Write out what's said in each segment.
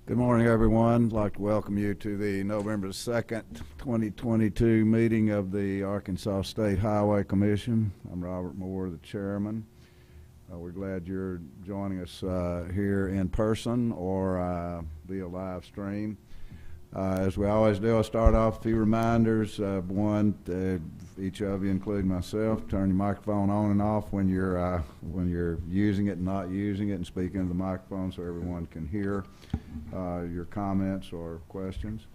Good morning, everyone. I'd like to welcome you to the November 2nd, 2022 meeting of the Arkansas State Highway Commission. I'm Robert Moore, the chairman. We're glad you're joining us here in person or via live stream. As we always do, I'll start off with a few reminders. One, each of you, including myself, turn your microphone on and off when you're using it and not using it, and speak into the microphone so everyone can hear your comments or questions.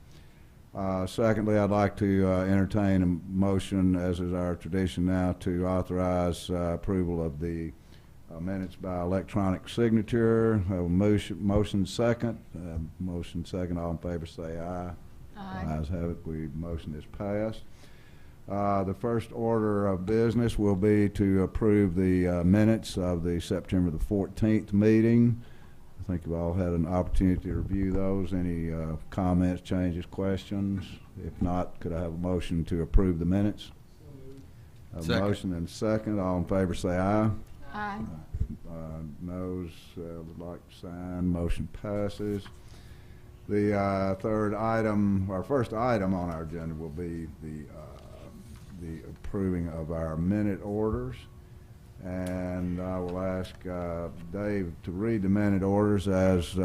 Secondly, I'd like to entertain a motion, as is our tradition now, to authorize approval of the minutes by electronic signature. Motion second. Motion second. All in favor say aye. Aye. Ayes have it. Motion is passed. The first order of business will be to approve the minutes of the September the 14th meeting. I think you've all had an opportunity to review those. Any comments, changes, questions? If not, could I have a motion to approve the minutes? A motion and second. All in favor say aye. Aye. Noes would like to sign. Motion passes. The third item, our first item on our agenda, will be the approving of our minute orders. And I will ask Dave to read the minute orders. As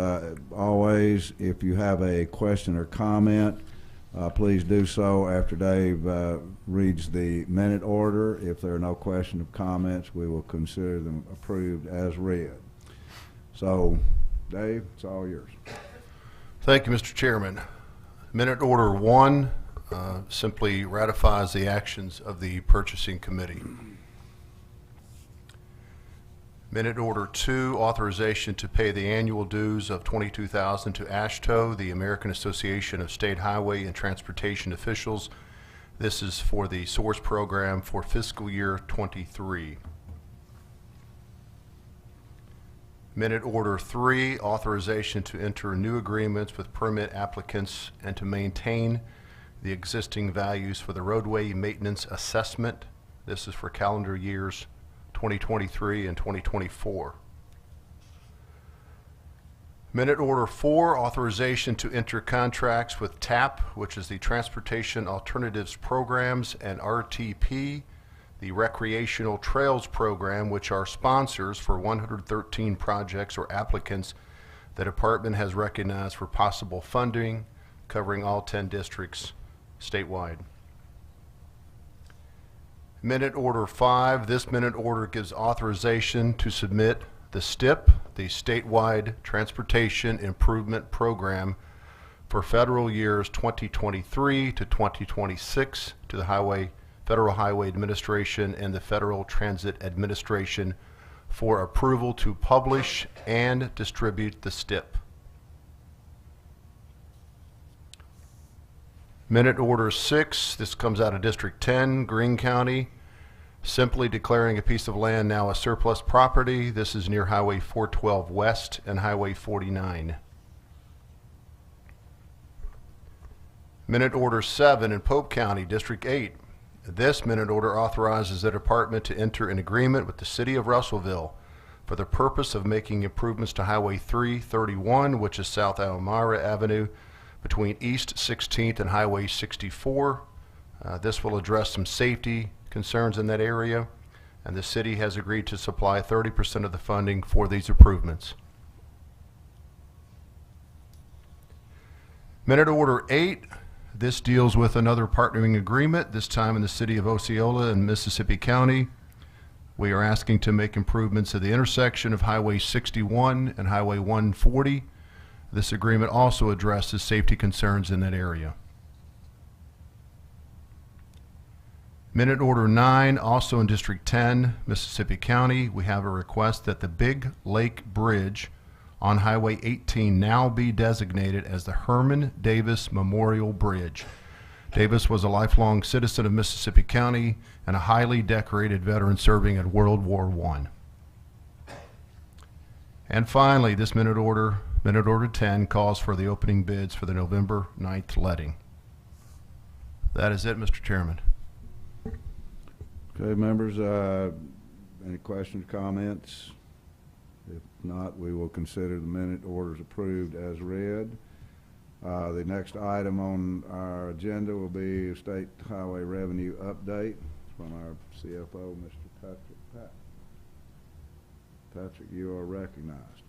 always, if you have a question or comment, please do so after Dave reads the minute order. If there are no questions or comments, we will consider them approved as read. So, Dave, it's all yours. Thank you, Mr. Chairman. Minute order 1 simply ratifies the actions of the purchasing committee. Minute order 2, authorization to pay the annual dues of $22,000 to AASHTO, the American Association of State Highway and Transportation Officials. This is for the SOURCE program for fiscal year 23. Minute order 3, authorization to enter new agreements with permit applicants and to maintain the existing values for the roadway maintenance assessment. This is for calendar years 2023 and 2024. Minute order 4, authorization to enter contracts with TAP, which is the Transportation Alternatives Programs, and RTP, the Recreational Trails Program, which are sponsors for 113 projects or applicants the department has recognized for possible funding, covering all 10 districts statewide. Minute order 5, this minute order gives authorization to submit the STIP, the Statewide Transportation Improvement Program, for federal years 2023 to 2026 to the Federal Highway Administration and the Federal Transit Administration for approval to publish and distribute the STIP. Minute order 6, this comes out of District 10, Greene County, simply declaring a piece of land now a surplus property. This is near Highway 412 West and Highway 49. Minute order 7 in Pope County, District 8. This minute order authorizes the department to enter an agreement with the City of Russellville for the purpose of making improvements to Highway 331, which is South Elmira Avenue, between East 16th and Highway 64. This will address some safety concerns in that area, and the city has agreed to supply 30% of the funding for these improvements. Minute order 8, this deals with another partnering agreement, this time in the city of Osceola in Mississippi County. We are asking to make improvements at the intersection of Highway 61 and Highway 140. This agreement also addresses safety concerns in that area. Minute order 9, also in District 10, Mississippi County, we have a request that the Big Lake Bridge on Highway 18 now be designated as the Herman Davis Memorial Bridge. Davis was a lifelong citizen of Mississippi County and a highly decorated veteran serving in World War I. And finally, this minute order 10, calls for the opening bids for the November 9th letting. That is it, Mr. Chairman. Okay, members, any questions, comments? If not, we will consider the minute orders approved as read. The next item on our agenda will be State Highway Revenue Update from our CFO, Mr. Patrick Patton. Patrick, you are recognized.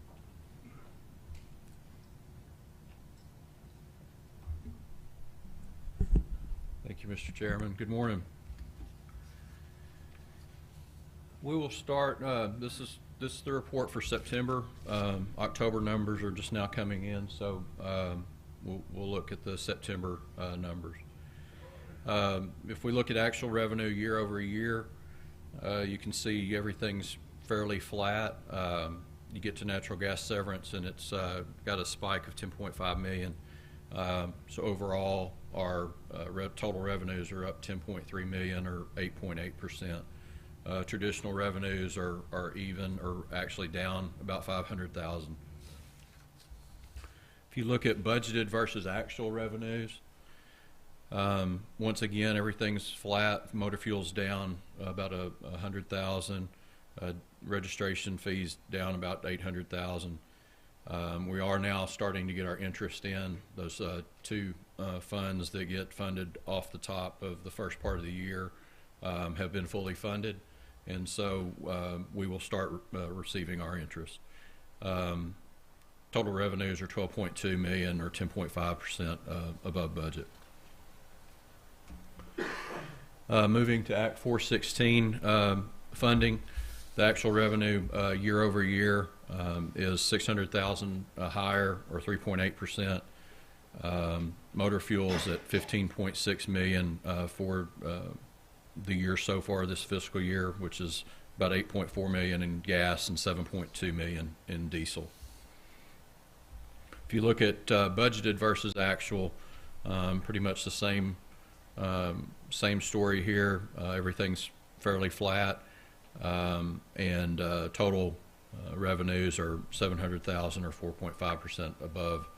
Thank you, Mr. Chairman. Good morning. We will start, this is the report for September. October numbers are just now coming in, so we'll look at the September numbers. If we look at actual revenue year over year, you can see everything's fairly flat. You get to natural gas severance and it's got a spike of 10.5 million. So overall, our total revenues are up 10.3 million or 8.8%. Traditional revenues are even or actually down about 500,000. If you look at budgeted versus actual revenues, once again, everything's flat. Motor fuel's down about 100,000. Registration fees down about 800,000. We are now starting to get our interest in. Those two funds that get funded off the top of the first part of the year have been fully funded, and so we will start receiving our interest. Total revenues are 12.2 million or 10.5% above budget. Moving to Act 416 funding, the actual revenue year over year is 600,000 higher or 3.8%. Motor fuels at 15.6 million for the year so far this fiscal year, which is about 8.4 million in gas and 7.2 million in diesel. If you look at budgeted versus actual, pretty much the same story here. Everything's fairly flat, and total revenues are 700,000 or 4.5% above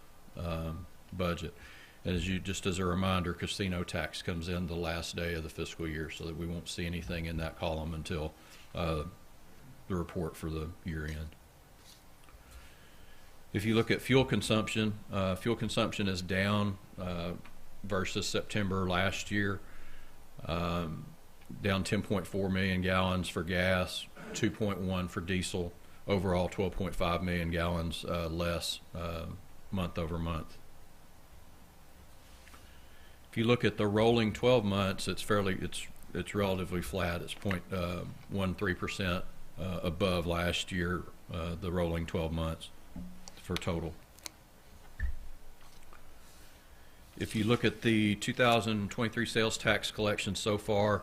budget. And just as a reminder, casino tax comes in the last day of the fiscal year, so that we won't see anything in that column until the report for the year end. If you look at fuel consumption is down versus September last year, down 10.4 million gallons for gas, 2.1 for diesel, overall 12.5 million gallons less month over month. If you look at the rolling 12 months, it's relatively flat. It's 0.13% above last year, the rolling 12 months for total. If you look at the 2023 sales tax collection so far,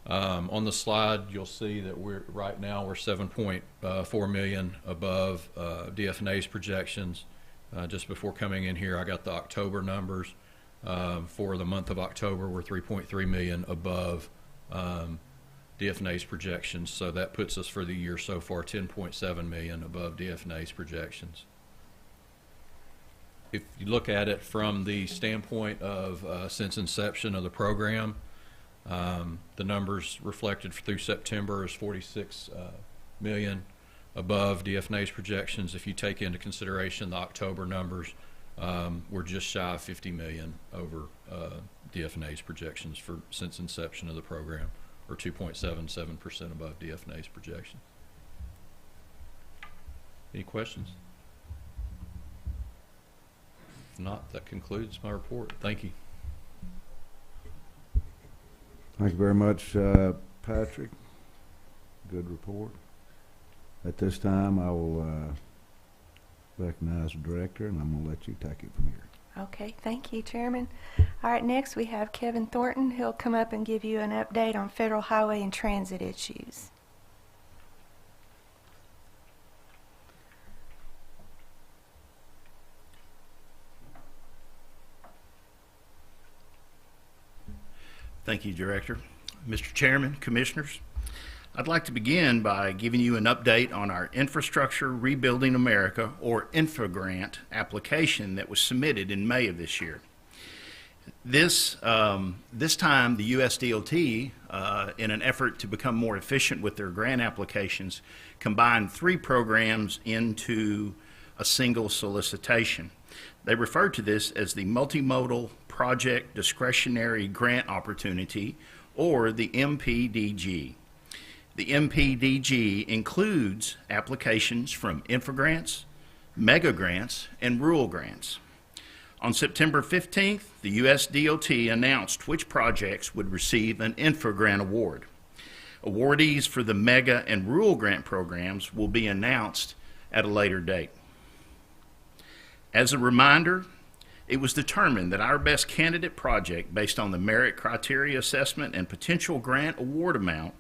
on the slide you'll see that right now we're 7.4 million above DF&A's projections. Just before coming in here, I got the October numbers. For the month of October, we're 3.3 million above DF&A's projections, so that puts us for the year so far 10.7 million above DF&A's projections. If you look at it from the standpoint of since inception of the program, the numbers reflected through September is 46 million above DF&A's projections. If you take into consideration the October numbers, we're just shy of 50 million over DF&A's projections for since inception of the program, or 2.77% above DF&A's projection. Any questions? If not, that concludes my report. Thank you. Thank you very much, Patrick. Good report. At this time, I will recognize the director, and I'm going to let you take it from here. Okay, thank you, Chairman. All right, next we have Kevin Thornton. He'll come up and give you an update on federal highway and transit issues. Thank you, Director. Mr. Chairman, Commissioners, I'd like to begin by giving you an update on our Infrastructure Rebuilding America, or INFRA grant application that was submitted in May of this year. This time, the USDOT, in an effort to become more efficient with their grant applications, combined 3 programs into a single solicitation. They refer to this as the Multimodal Project Discretionary Grant Opportunity, or the MPDG. The MPDG includes applications from infogrants, mega grants, and rural grants. On September 15th, the USDOT announced which projects would receive an infogrant award. Awardees for the mega and rural grant programs will be announced at a later date. As a reminder, it was determined that our best candidate project, based on the merit criteria assessment and potential grant award amount,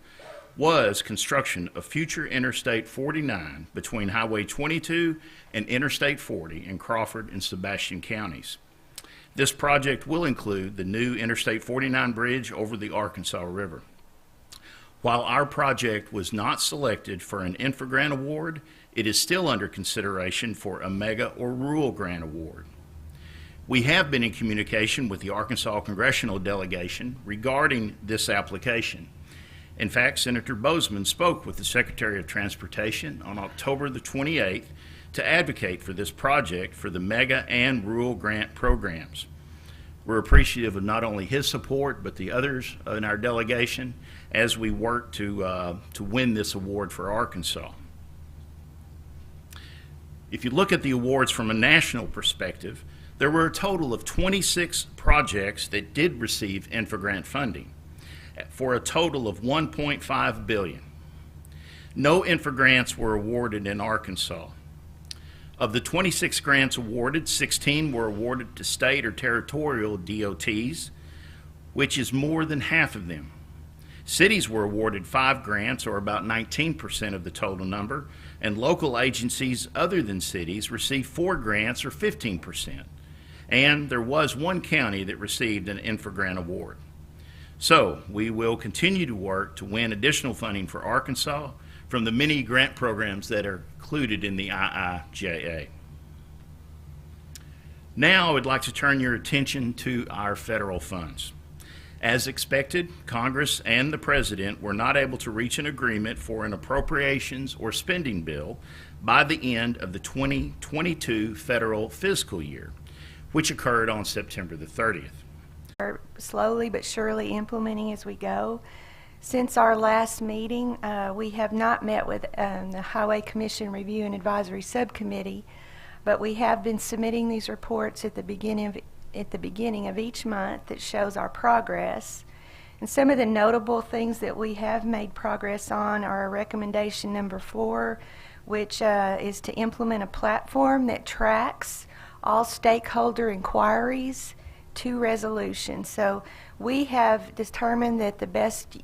was construction of future Interstate 49 between Highway 22 and Interstate 40 in Crawford and Sebastian counties. This project will include the new Interstate 49 bridge over the Arkansas River. While our project was not selected for an infogrant award, it is still under consideration for a mega or rural grant award. We have been in communication with the Arkansas congressional delegation regarding this application. In fact, Senator Bozeman spoke with the Secretary of Transportation on October the 28th to advocate for this project for the mega and rural grant programs. We're appreciative of not only his support, but the others in our delegation as we work to win this award for Arkansas. If you look at the awards from a national perspective, there were a total of 26 projects that did receive infogrant funding, for a total of $1.5 billion. No infogrants were awarded in Arkansas. Of the 26 grants awarded, 16 were awarded to state or territorial DOTs, which is more than half of them. Cities were awarded 5 grants, or about 19% of the total number, and local agencies other than cities received 4 grants, or 15%. And there was 1 county that received an infogrant award. So we will continue to work to win additional funding for Arkansas from the many grant programs that are included in the IIJA. Now I would like to turn your attention to our federal funds. As expected, Congress and the President were not able to reach an agreement for an appropriations or spending bill by the end of the 2022 federal fiscal year, which occurred on September the 30th. We're slowly but surely implementing as we go. Since our last meeting, we have not met with the Highway Commission Review and Advisory Subcommittee, but we have been submitting these reports at the beginning of each month that shows our progress. And some of the notable things that we have made progress on are recommendation number 4, which is to implement a platform that tracks all stakeholder inquiries to resolution. So we have determined that the best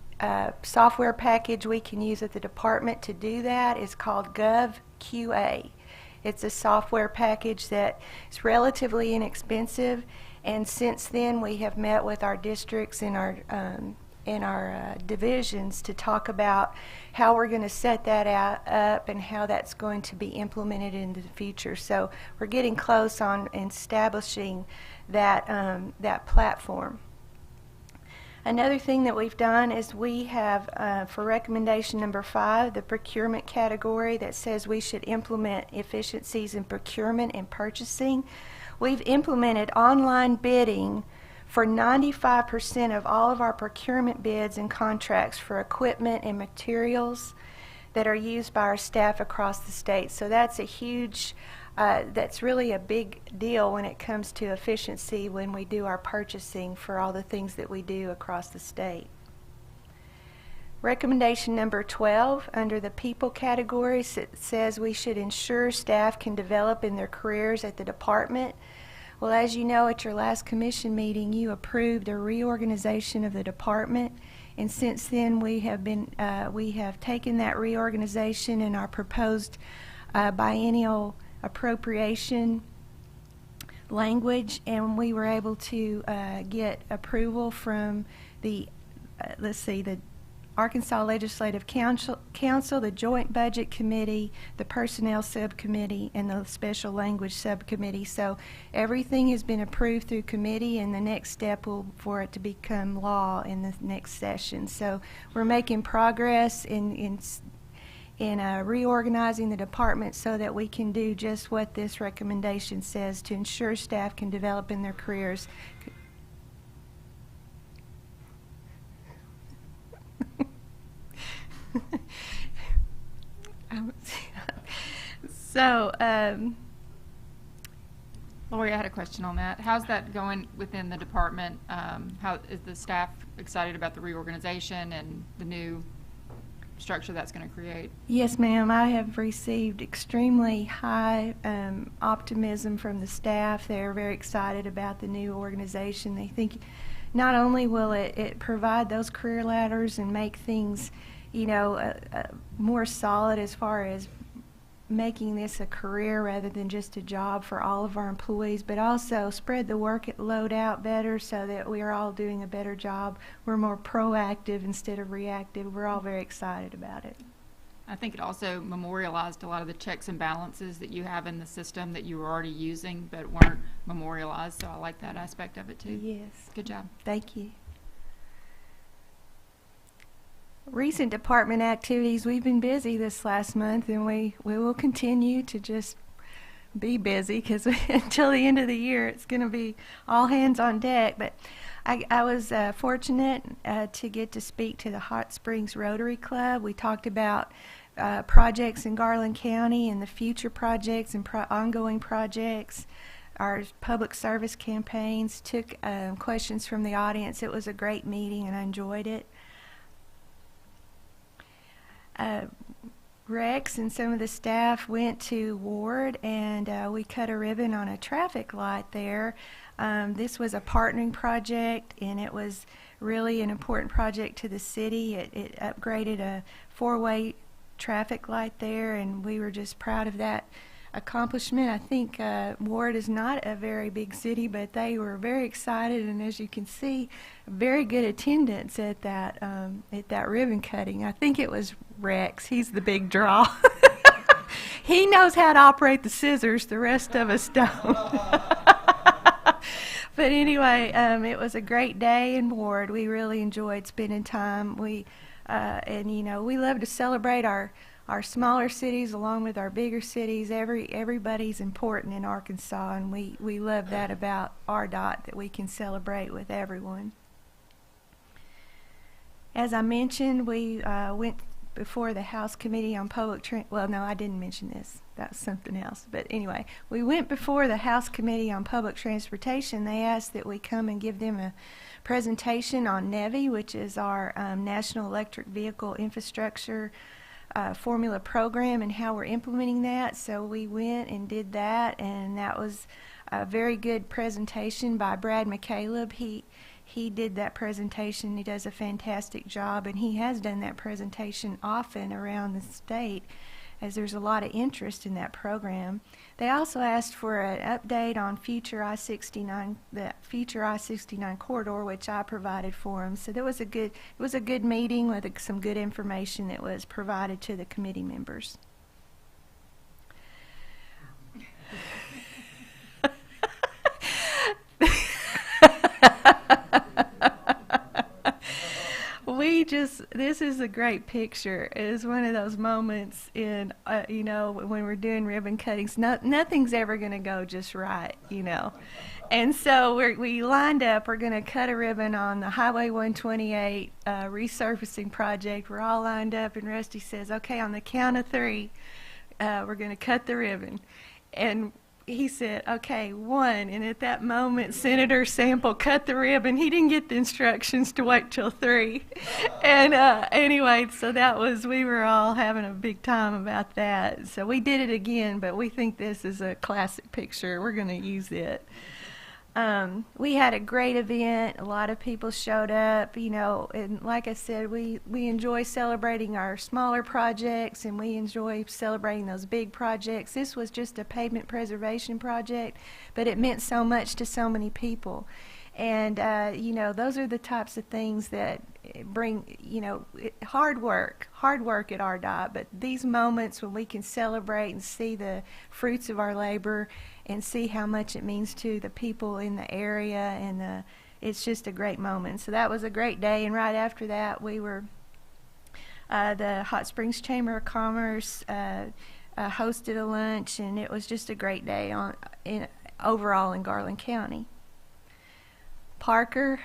software package we can use at the department to do that is called GovQA. It's a software package that is relatively inexpensive, and since then we have met with our districts and our divisions to talk about how we're going to set that up and how that's going to be implemented into the future. So we're getting close on establishing that platform. Another thing that we've done is we have, for recommendation number 5, the procurement category that says we should implement efficiencies in procurement and purchasing. We've implemented online bidding for 95% of all of our procurement bids and contracts for equipment and materials that are used by our staff across the state. So that's a huge, that's really a big deal when it comes to efficiency when we do our purchasing for all the things that we do across the state. Recommendation number 12 under the people category says we should ensure staff can develop in their careers at the department. Well, as you know, at your last commission meeting, you approved a reorganization of the department, and since then we have taken that reorganization and our proposed biennial appropriation language, and we were able to get approval from the Arkansas Legislative Council, the Joint Budget Committee, the Personnel Subcommittee, and the Special Language Subcommittee. So everything has been approved through committee, and the next step will for it to become law in the next session. So we're making progress in reorganizing the department so that we can do just what this recommendation says to ensure staff can develop in their careers. So, Lori, I had a question on that. How's that going within the department? How is the staff excited about the reorganization and the new structure that's going to create? yes, ma'am. I have received extremely high optimism from the staff. They're very excited about the new organization. They think not only will it provide those career ladders and make things, you know, more solid as far as making this a career rather than just a job for all of our employees, but also spread the workload out better so that we are all doing a better job. We're more proactive instead of reactive. We're all very excited about it. I think it also memorialized a lot of the checks and balances that you have in the system that you were already using but weren't memorialized, so I like that aspect of it too. Yes. Good job. Thank you. Recent department activities, we've been busy this last month, and we will continue to just be busy because until the end of the year it's going to be all hands on deck. But I was fortunate to get to speak to the Hot Springs Rotary Club. We talked about projects in Garland County and the future projects and ongoing projects, our public service campaigns, took questions from the audience. It was a great meeting and I enjoyed it. Rex and some of the staff went to Ward, and we cut a ribbon on a traffic light there. This was a partnering project, and it was really an important project to the city. It upgraded a 4-way traffic light there, and we were just proud of that accomplishment. I think Ward is not a very big city, but they were very excited, and as you can see, very good attendance at that ribbon cutting. I think it was Rex. He's the big draw. He knows how to operate the scissors. The rest of us don't. But anyway, it was a great day in Ward. We really enjoyed spending time. And you know, we love to celebrate our smaller cities along with our bigger cities. Everybody's important in Arkansas, and we love that about RDOT, that we can celebrate with everyone. As I mentioned, we went before the House Committee on Public well, no, I didn't mention this. That's something else. But anyway, we went before the House Committee on Public Transportation. They asked that we come and give them a presentation on NEVI, which is our National Electric Vehicle Infrastructure formula program, and how we're implementing that. So we went and did that, and that was a very good presentation by Brad McCaleb. He did that presentation. He does a fantastic job, and he has done that presentation often around the state, as there's a lot of interest in that program. They also asked for an update on future I-69, the future I-69 corridor, which I provided for them. So it was a good meeting with some good information that was provided to the committee members. This is a great picture. It is one of those moments in, you know, when we're doing ribbon cuttings, nothing's ever going to go just right, you know. And so we lined up, we're going to cut a ribbon on the Highway 128 resurfacing project. We're all lined up, and Rusty says, okay, on the count of 3, we're going to cut the ribbon. And he said, okay, 1, and at that moment, Senator Sample cut the ribbon. He didn't get the instructions to wait till 3. And anyway, so we were all having a big time about that. So we did it again, but we think this is a classic picture. We're going to use it. We had a great event. A lot of people showed up, you know, and like I said, we enjoy celebrating our smaller projects, and we enjoy celebrating those big projects. This was just a pavement preservation project, but it meant so much to so many people. And, those are the types of things that bring, hard work at RDOT. But these moments when we can celebrate and see the fruits of our labor and see how much it means to the people in the area, and it's just a great moment. So that was a great day. And right after that, we were, the Hot Springs Chamber of Commerce hosted a lunch, and it was just a great day overall in Garland County. Parker,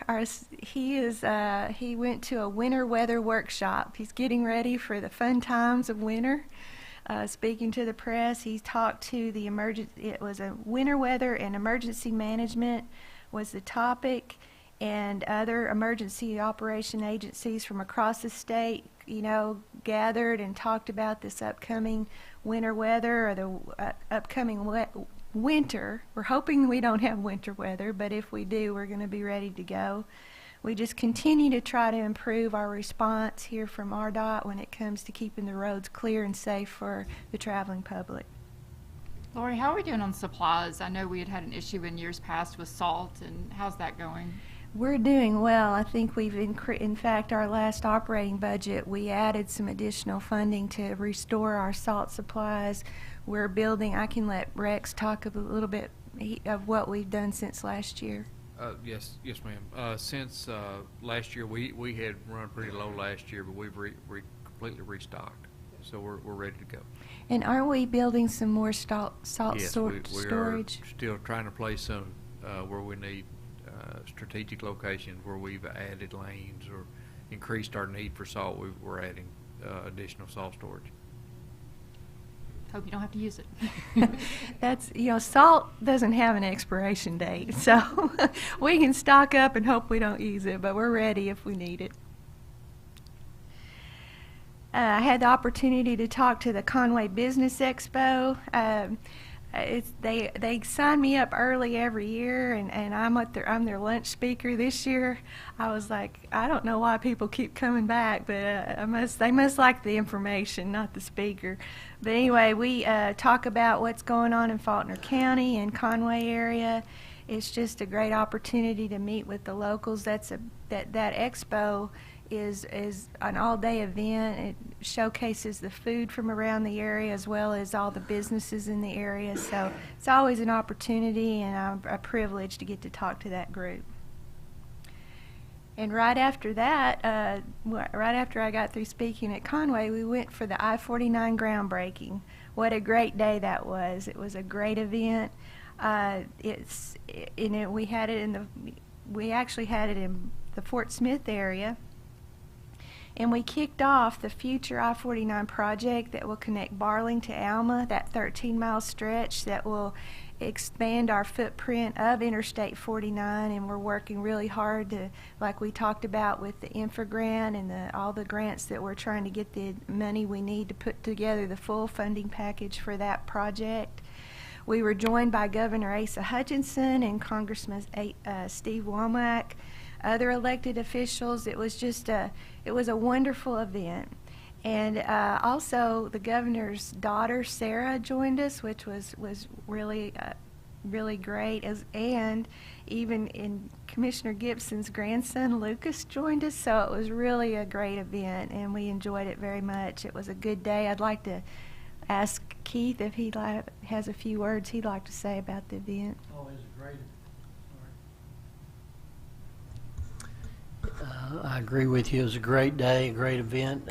he went to a winter weather workshop. He's getting ready for the fun times of winter. Speaking to the press, he talked to it was a winter weather and emergency management was the topic, and other emergency operation agencies from across the state, gathered and talked about this upcoming winter weather, or the upcoming winter. We're hoping we don't have winter weather, but if we do, we're going to be ready to go. We just continue to try to improve our response here from RDOT when it comes to keeping the roads clear and safe for the traveling public. Lori, how are we doing on supplies? I know we had an issue in years past with salt, and how's that going? We're doing well. I think we've in fact, our last operating budget, we added some additional funding to restore our salt supplies. We're building, I can let Rex talk a little bit of what we've done since last year. Yes, ma'am. Since last year, we had run pretty low last year, but we've completely restocked, so we're ready to go. And are we building some more salt Yes, storage? we are still trying to place some where we need strategic locations where we've added lanes or increased our need for salt. We're adding additional salt storage. Hope you don't have to use it. That's, salt doesn't have an expiration date, so we can stock up and hope we don't use it, but we're ready if we need it. I had the opportunity to talk to the Conway Business Expo. They sign me up early every year, and I'm their lunch speaker this year. I was like, I don't know why people keep coming back, but they must like the information, not the speaker. But anyway, we talk about what's going on in Faulkner County and Conway area. It's just a great opportunity to meet with the locals. That expo is an all-day event. It showcases the food from around the area as well as all the businesses in the area. So it's always an opportunity and a privilege to get to talk to that group. And right after that, right after I got through speaking at Conway, we went for the I-49 groundbreaking. What a great day that was. It was a great event. We actually had it in the Fort Smith area. And we kicked off the future I-49 project that will connect Barling to Alma, that 13-mile stretch that will expand our footprint of Interstate 49, and we're working really hard to, like we talked about with the infra grant and all the grants that we're trying to get the money we need to put together the full funding package for that project. We were joined by Governor Asa Hutchinson and Congressman Steve Womack, other elected officials. It was just a wonderful event. And also the governor's daughter, Sarah, joined us, which was really great. And even in Commissioner Gibson's grandson, Lucas, joined us. So it was really a great event, and we enjoyed it very much. It was a good day. I'd like to ask Keith if he has a few words he'd like to say about the event. Oh, it was a great event. I agree with you. It was a great day, a great event.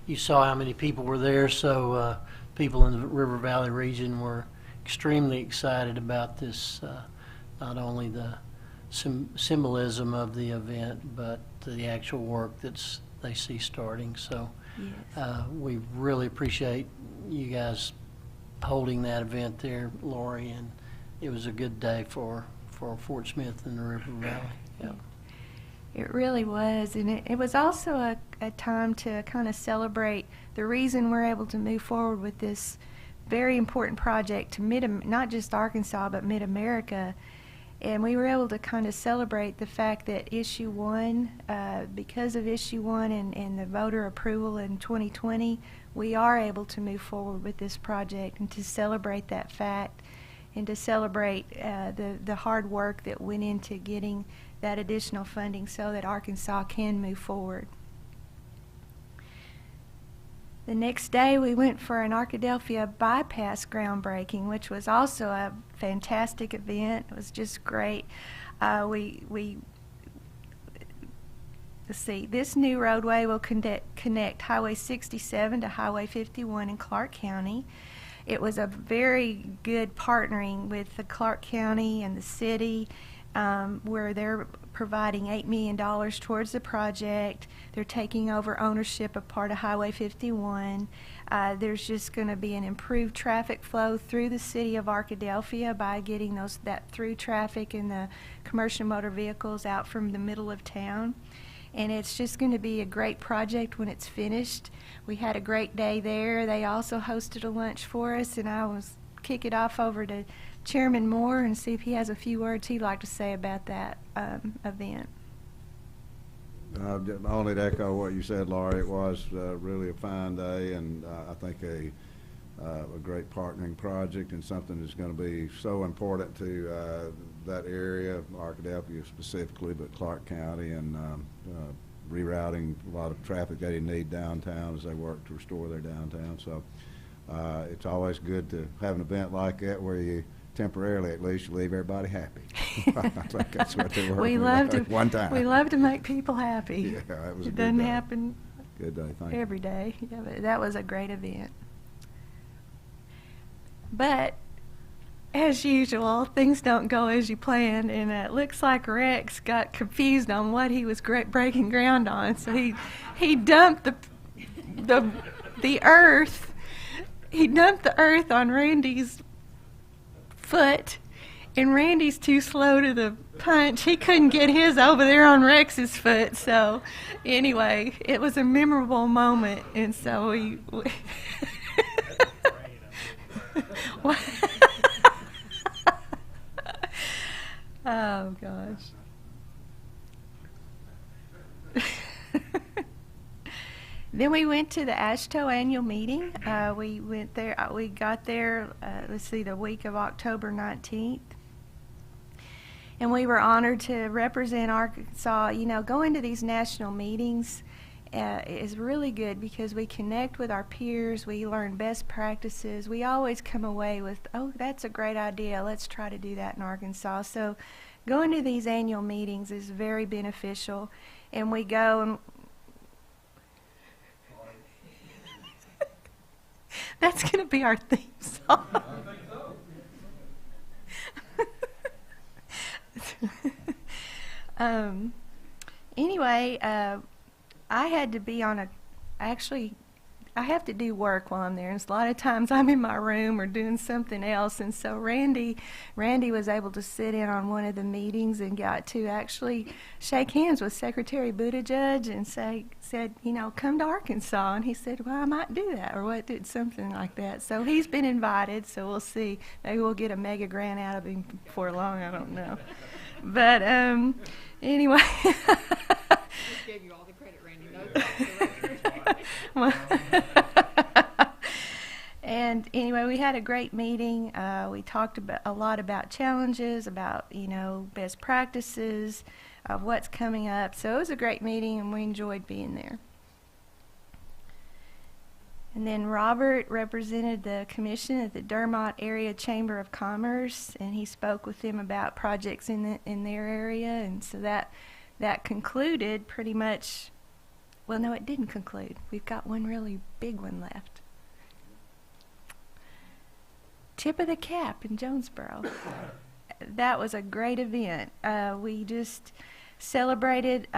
You saw how many people were there, so people in the River Valley region were extremely excited about this, not only the symbolism of the event, but the actual work that they see starting. So Yes. We really appreciate you guys holding that event there, Lori, and it was a good day for Fort Smith and the River Valley. Yeah. It really was, and it was also a time to kind of celebrate the reason we're able to move forward with this very important project to not just Arkansas, but Mid-America. And we were able to kind of celebrate the fact that Issue 1, because of Issue 1 and the voter approval in 2020, we are able to move forward with this project, and to celebrate that fact and to celebrate the hard work that went into getting that additional funding so that Arkansas can move forward. The next day, we went for an Arkadelphia bypass groundbreaking, which was also a fantastic event. It was just great. Let's see, this new roadway will connect Highway 67 to Highway 51 in Clark County. It was a very good partnering with the Clark County and the city, where they're providing $8 million towards the project. They're taking over ownership of part of Highway 51. There's just going to be an improved traffic flow through the city of Arkadelphia by getting that through traffic and the commercial motor vehicles out from the middle of town. And it's just going to be a great project when it's finished. We had a great day there. They also hosted a lunch for us, and I was kick it off over to Chairman Moore and see if he has a few words he'd like to say about that event. Only to echo what you said, Laura. It was really a fine day, and I think a great partnering project and something that's going to be so important to that area, Arkadelphia specifically, but Clark County, and rerouting a lot of traffic they didn't need downtown as they work to restore their downtown. So it's always good to have an event like that where you temporarily, at least, you leave everybody happy. I think that's what they were. We love to one time. We love to make people happy. Yeah, that was a it good doesn't day. happen Good day, thank you. every day. Yeah, but that was a great event. But as usual, things don't go as you planned, and it looks like Rex got confused on what he was breaking ground on. So he dumped the earth. He dumped the earth on Randy's foot, and Randy's too slow to the punch. He couldn't get his over there on Rex's foot. So anyway, it was a memorable moment, and so we oh gosh. Then we went to the AASHTO annual meeting. We went there. We got there. Let's see, the week of October 19th, and we were honored to represent Arkansas. You know, going to these national meetings is really good because we connect with our peers. We learn best practices. We always come away with, oh, that's a great idea. Let's try to do that in Arkansas. So, going to these annual meetings is very beneficial, and we go and. That's going to be our theme song. Anyway, I had to be on I have to do work while I'm there, and a lot of times I'm in my room or doing something else, and so Randy was able to sit in on one of the meetings and got to actually shake hands with Secretary Buttigieg and said, you know, come to Arkansas, and he said, well, I might do that, or what, did something like that. So he's been invited, so we'll see. Maybe we'll get a mega grant out of him before long, I don't know. But anyway. Just gave you all the credit, Randy. No, and anyway, we had a great meeting. We talked a lot about challenges, about, you know, best practices, of what's coming up. So it was a great meeting, and we enjoyed being there. And then Robert represented the commission at the Dermot Area Chamber of Commerce, and he spoke with them about projects in their area. And so that concluded pretty much. Well, no, it didn't conclude. We've got one really big one left. Tip of the cap in Jonesboro. That was a great event. We just celebrated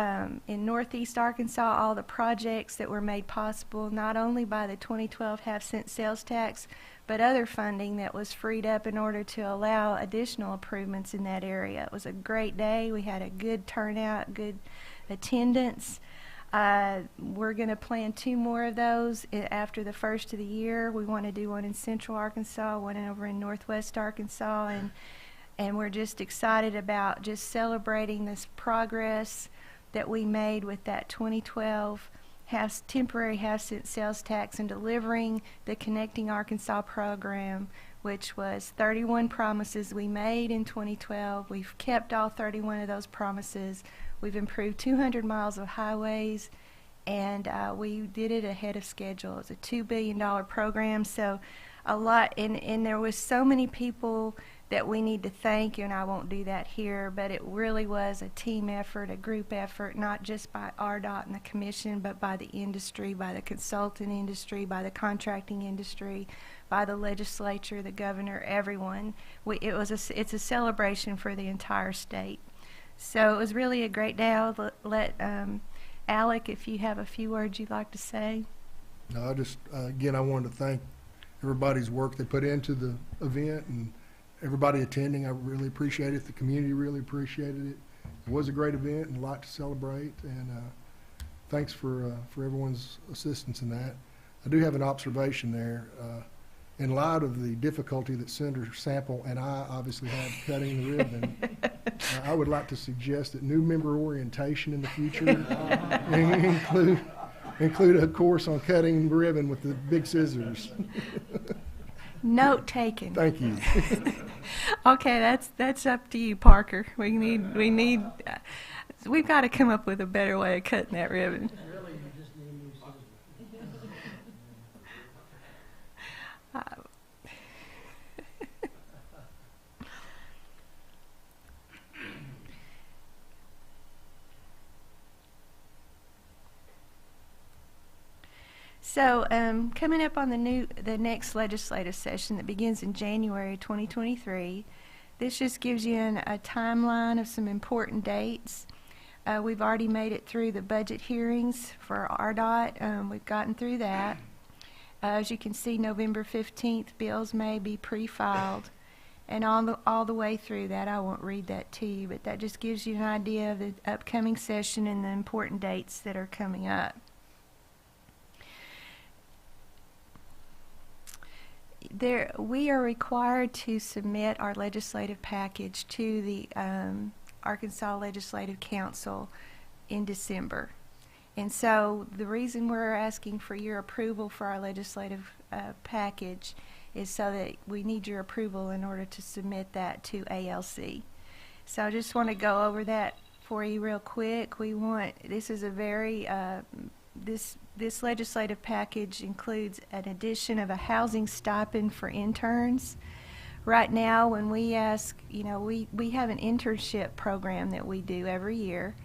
in Northeast Arkansas all the projects that were made possible not only by the 2012 half-cent sales tax, but other funding that was freed up in order to allow additional improvements in that area. It was a great day. We had a good turnout, good attendance. We're going to plan 2 more of those after the first of the year. We want to do one in Central Arkansas, one over in Northwest Arkansas, and we're just excited about just celebrating this progress that we made with that 2012 temporary half-cent sales tax and delivering the Connecting Arkansas program which was 31 promises we made in 2012. We've kept all 31 of those promises. We've improved 200 miles of highways, and we did it ahead of schedule. It's a $2 billion program, so a lot, and there was so many people that we need to thank, and I won't do that here, but it really was a team effort, a group effort, not just by RDOT and the commission, but by the industry, by the consultant industry, by the contracting industry, by the legislature, the governor, everyone. It's a celebration for the entire state. So it was really a great day. I'll let Alec, if you have a few words you'd like to say. No, I just, again, I wanted to thank everybody's work they put into the event and everybody attending. I really appreciate it. The community really appreciated it. It was a great event and a lot to celebrate, and thanks for everyone's assistance in that. I do have an observation there. In light of the difficulty that Senator Sample and I obviously had cutting the ribbon, I would like to suggest that new member orientation in the future include a course on cutting the ribbon with the big scissors. Note taken. Thank you. Okay, that's up to you, Parker. We've got to come up with a better way of cutting that ribbon. So coming up on the next legislative session that begins in January 2023, this just gives you a timeline of some important dates. We've already made it through the budget hearings for RDOT. We've gotten through that. As you can see, November 15th, bills may be pre-filed. And all the way through that, I won't read that to you, but that just gives you an idea of the upcoming session and the important dates that are coming up. We are required to submit our legislative package to the Arkansas Legislative Council in December. And so the reason we're asking for your approval for our legislative package is so that we need your approval in order to submit that to ALC. So I just want to go over that for you real quick. This is a very, this legislative package includes an addition of a housing stipend for interns. Right now, when we ask, we have an internship program that we do every year,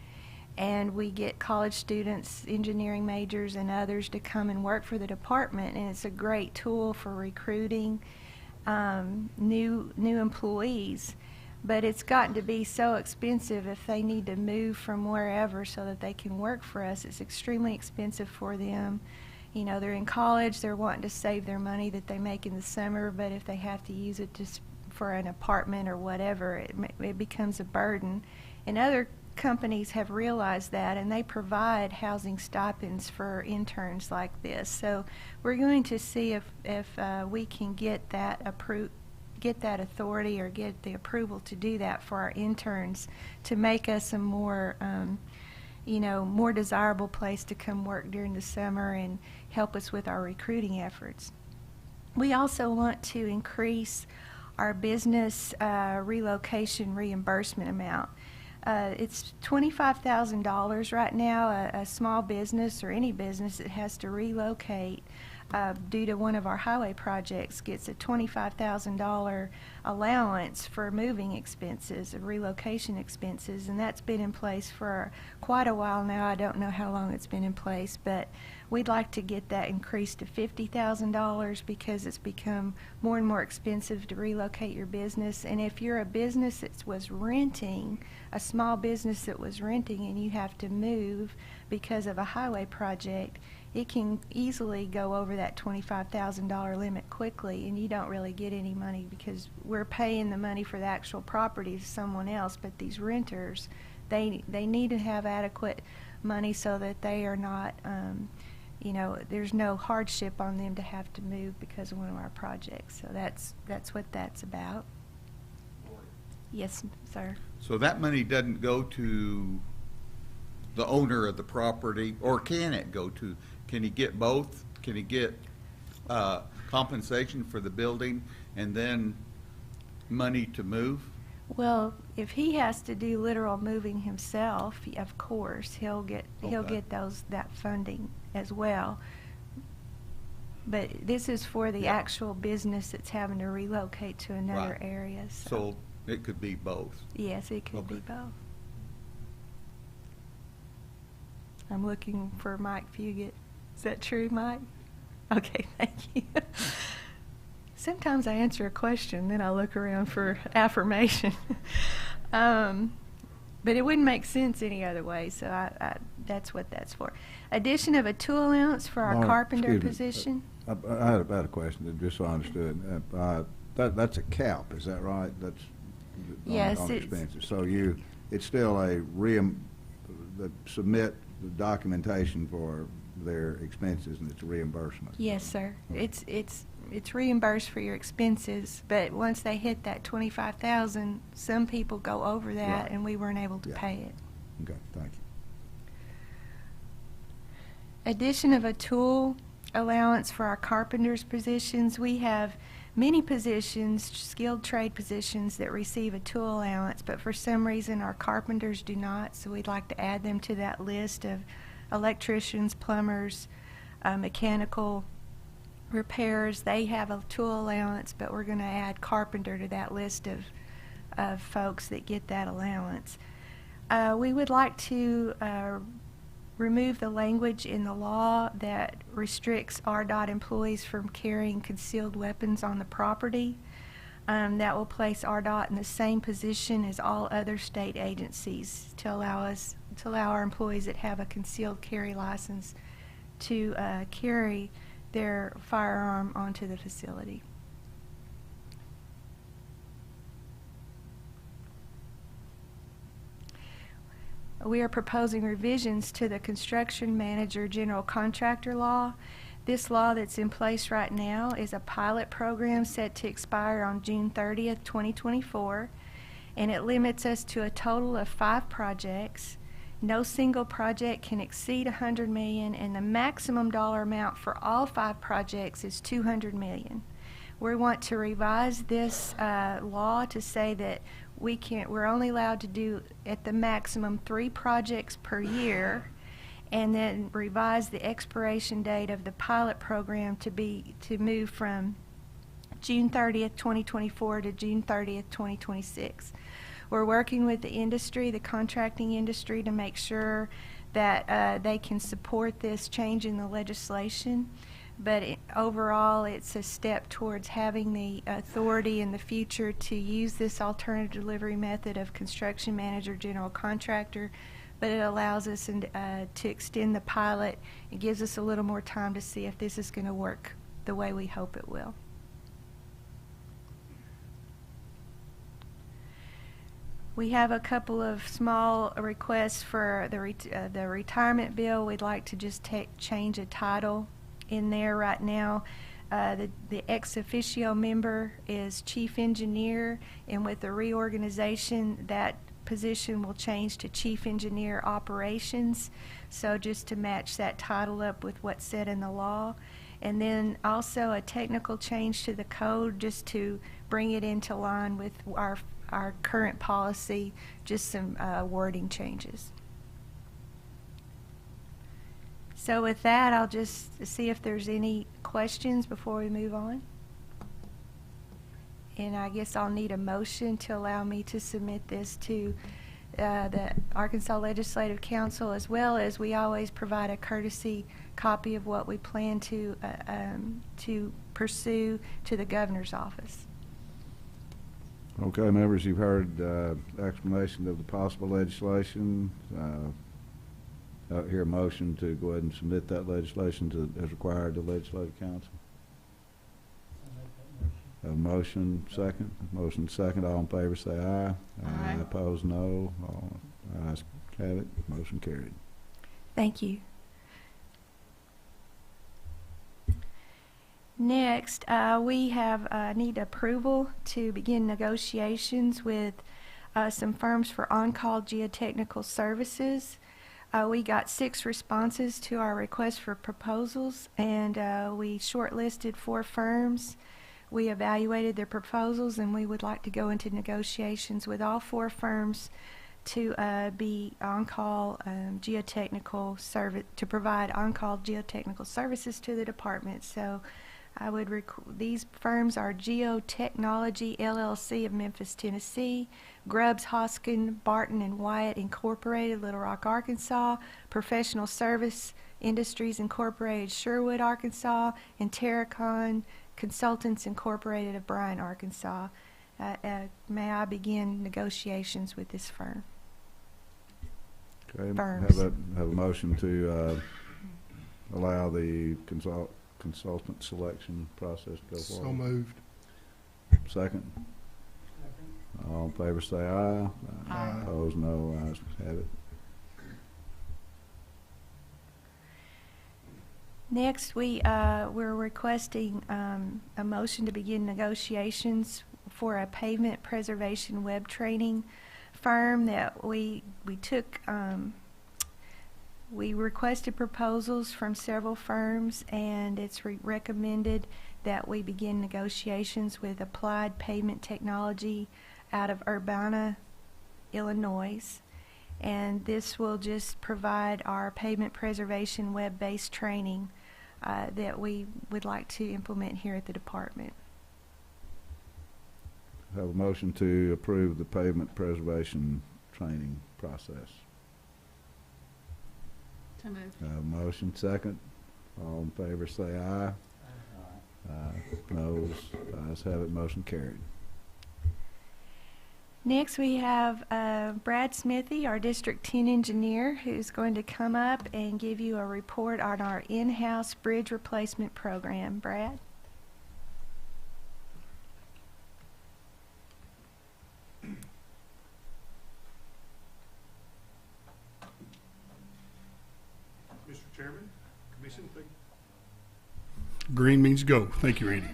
and we get college students, engineering majors, and others to come and work for the department, and it's a great tool for recruiting new employees. But it's gotten to be so expensive if they need to move from wherever so that they can work for us. It's extremely expensive for them. They're in college, they're wanting to save their money that they make in the summer, but if they have to use it just for an apartment or whatever, it becomes a burden. And other companies have realized that, and they provide housing stipends for interns like this. So we're going to see if we can get that authority or get the approval to do that for our interns to make us a more more desirable place to come work during the summer and help us with our recruiting efforts. We also want to increase our business relocation reimbursement amount. It's $25,000 right now. A small business or any business that has to relocate due to one of our highway projects gets a $25,000 allowance for moving expenses, relocation expenses, and that's been in place for quite a while now. I don't know how long it's been in place, but we'd like to get that increased to $50,000 because it's become more and more expensive to relocate your business. And if you're a business that was renting, a small business that was renting, and you have to move because of a highway project, it can easily go over that $25,000 limit quickly, and you don't really get any money because we're paying the money for the actual property to someone else. But these renters, they need to have adequate money so that they are not, there's no hardship on them to have to move because of one of our projects. So that's what that's about. Yes, sir. So that money doesn't go to the owner of the property, or can it go to? Can he get both? Can he get compensation for the building and then money to move? Well, if he has to do literal moving himself, of course, he'll get Okay. that funding as well. But this is for the Yeah. actual business that's having to relocate to another Right. area. So it could be both. Yes, it could be Okay. both. I'm looking for Mike Fugit. Is that true, Mike? Okay, thank you. Sometimes I answer a question, then I look around for affirmation. But it wouldn't make sense any other way, so that's what that's for. Addition of a tool allowance for our All right, carpenter excuse me. position. I had a question, just so I understood. That's a cap, is that right? That's Yes, on it's- expenses. So it's still submit the documentation for their expenses and it's a reimbursement. Yes, sir. It's reimbursed for your expenses, but once they hit that 25,000, some people go over that, Right. and we weren't able to Yeah. pay it. Okay, thank you. Addition of a tool allowance for our carpenters positions. We have many positions, skilled trade positions, that receive a tool allowance, but for some reason our carpenters do not, so we'd like to add them to that list of electricians, plumbers, mechanical repairs. They have a tool allowance, but we're going to add carpenter to that list of folks that get that allowance. We would like to remove the language in the law that restricts RDOT employees from carrying concealed weapons on the property. That will place RDOT in the same position as all other state agencies to allow our employees that have a concealed carry license to carry their firearm onto the facility. We are proposing revisions to the construction manager general contractor law. This law that's in place right now is a pilot program set to expire on June 30th, 2024, and it limits us to a total of 5 projects. No single project can exceed $100 million, and the maximum dollar amount for all 5 projects is $200 million. We want to revise this law to say that we're only allowed to do at the maximum 3 projects per year, and then revise the expiration date of the pilot program to move from June 30th, 2024 to June 30th, 2026. We're working with the industry, the contracting industry, to make sure that they can support this change in the legislation. But overall, it's a step towards having the authority in the future to use this alternative delivery method of construction manager, general contractor. But it allows us to extend the pilot. It gives us a little more time to see if this is going to work the way we hope it will. We have a couple of small requests for the retirement bill. We'd like to just change a title in there right now. The ex officio member is chief engineer, and with the reorganization, that position will change to chief engineer operations. So just to match that title up with what's said in the law. And then also a technical change to the code just to bring it into line with our current policy, just some wording changes. So with that, I'll just see if there's any questions before we move on. And I guess I'll need a motion to allow me to submit this to the Arkansas Legislative Council, as well as we always provide a courtesy copy of what we plan to pursue to the governor's office. Okay, members, you've heard explanation of the possible legislation. Hear a motion to go ahead and submit that legislation as required to the Legislative Council. A motion second. Motion second. All in favor say aye. Aye. Opposed, no. All ayes have it. Motion carried. Thank you. Next, we need approval to begin negotiations with some firms for on-call geotechnical services. We got 6 responses to our request for proposals, and we shortlisted 4 firms. We evaluated their proposals, and we would like to go into negotiations with all 4 firms to be on-call geotechnical service, to provide on-call geotechnical services to the department. So I would these firms are Geotechnology LLC of Memphis, Tennessee, Grubbs, Hoskin, Barton and Wyatt Incorporated, Little Rock, Arkansas, Professional Service Industries Incorporated, Sherwood, Arkansas, and Terracon Consultants Incorporated of Bryan, Arkansas. May I begin negotiations with this firm? Okay, Firms. have a motion to allow the consultant selection process to go So forward. moved. Second. All in favor say aye. Aye. Opposed, no. Ayes have it. Next, we're requesting a motion to begin negotiations for a pavement preservation web training firm that we took. We requested proposals from several firms, and it's recommended that we begin negotiations with Applied Pavement Technology out of Urbana, Illinois. And this will just provide our pavement preservation web-based training that we would like to implement here at the department. Have a motion to approve the pavement preservation training process. So moved. Have a motion, second. All in favor say aye. Aye. Opposed, ayes have it, motion carried. Next, we have Brad Smithy, our District 10 engineer, who's going to come up and give you a report on our in-house bridge replacement program. Brad? Mr. Chairman, Commission, green means go. Thank you, Randy.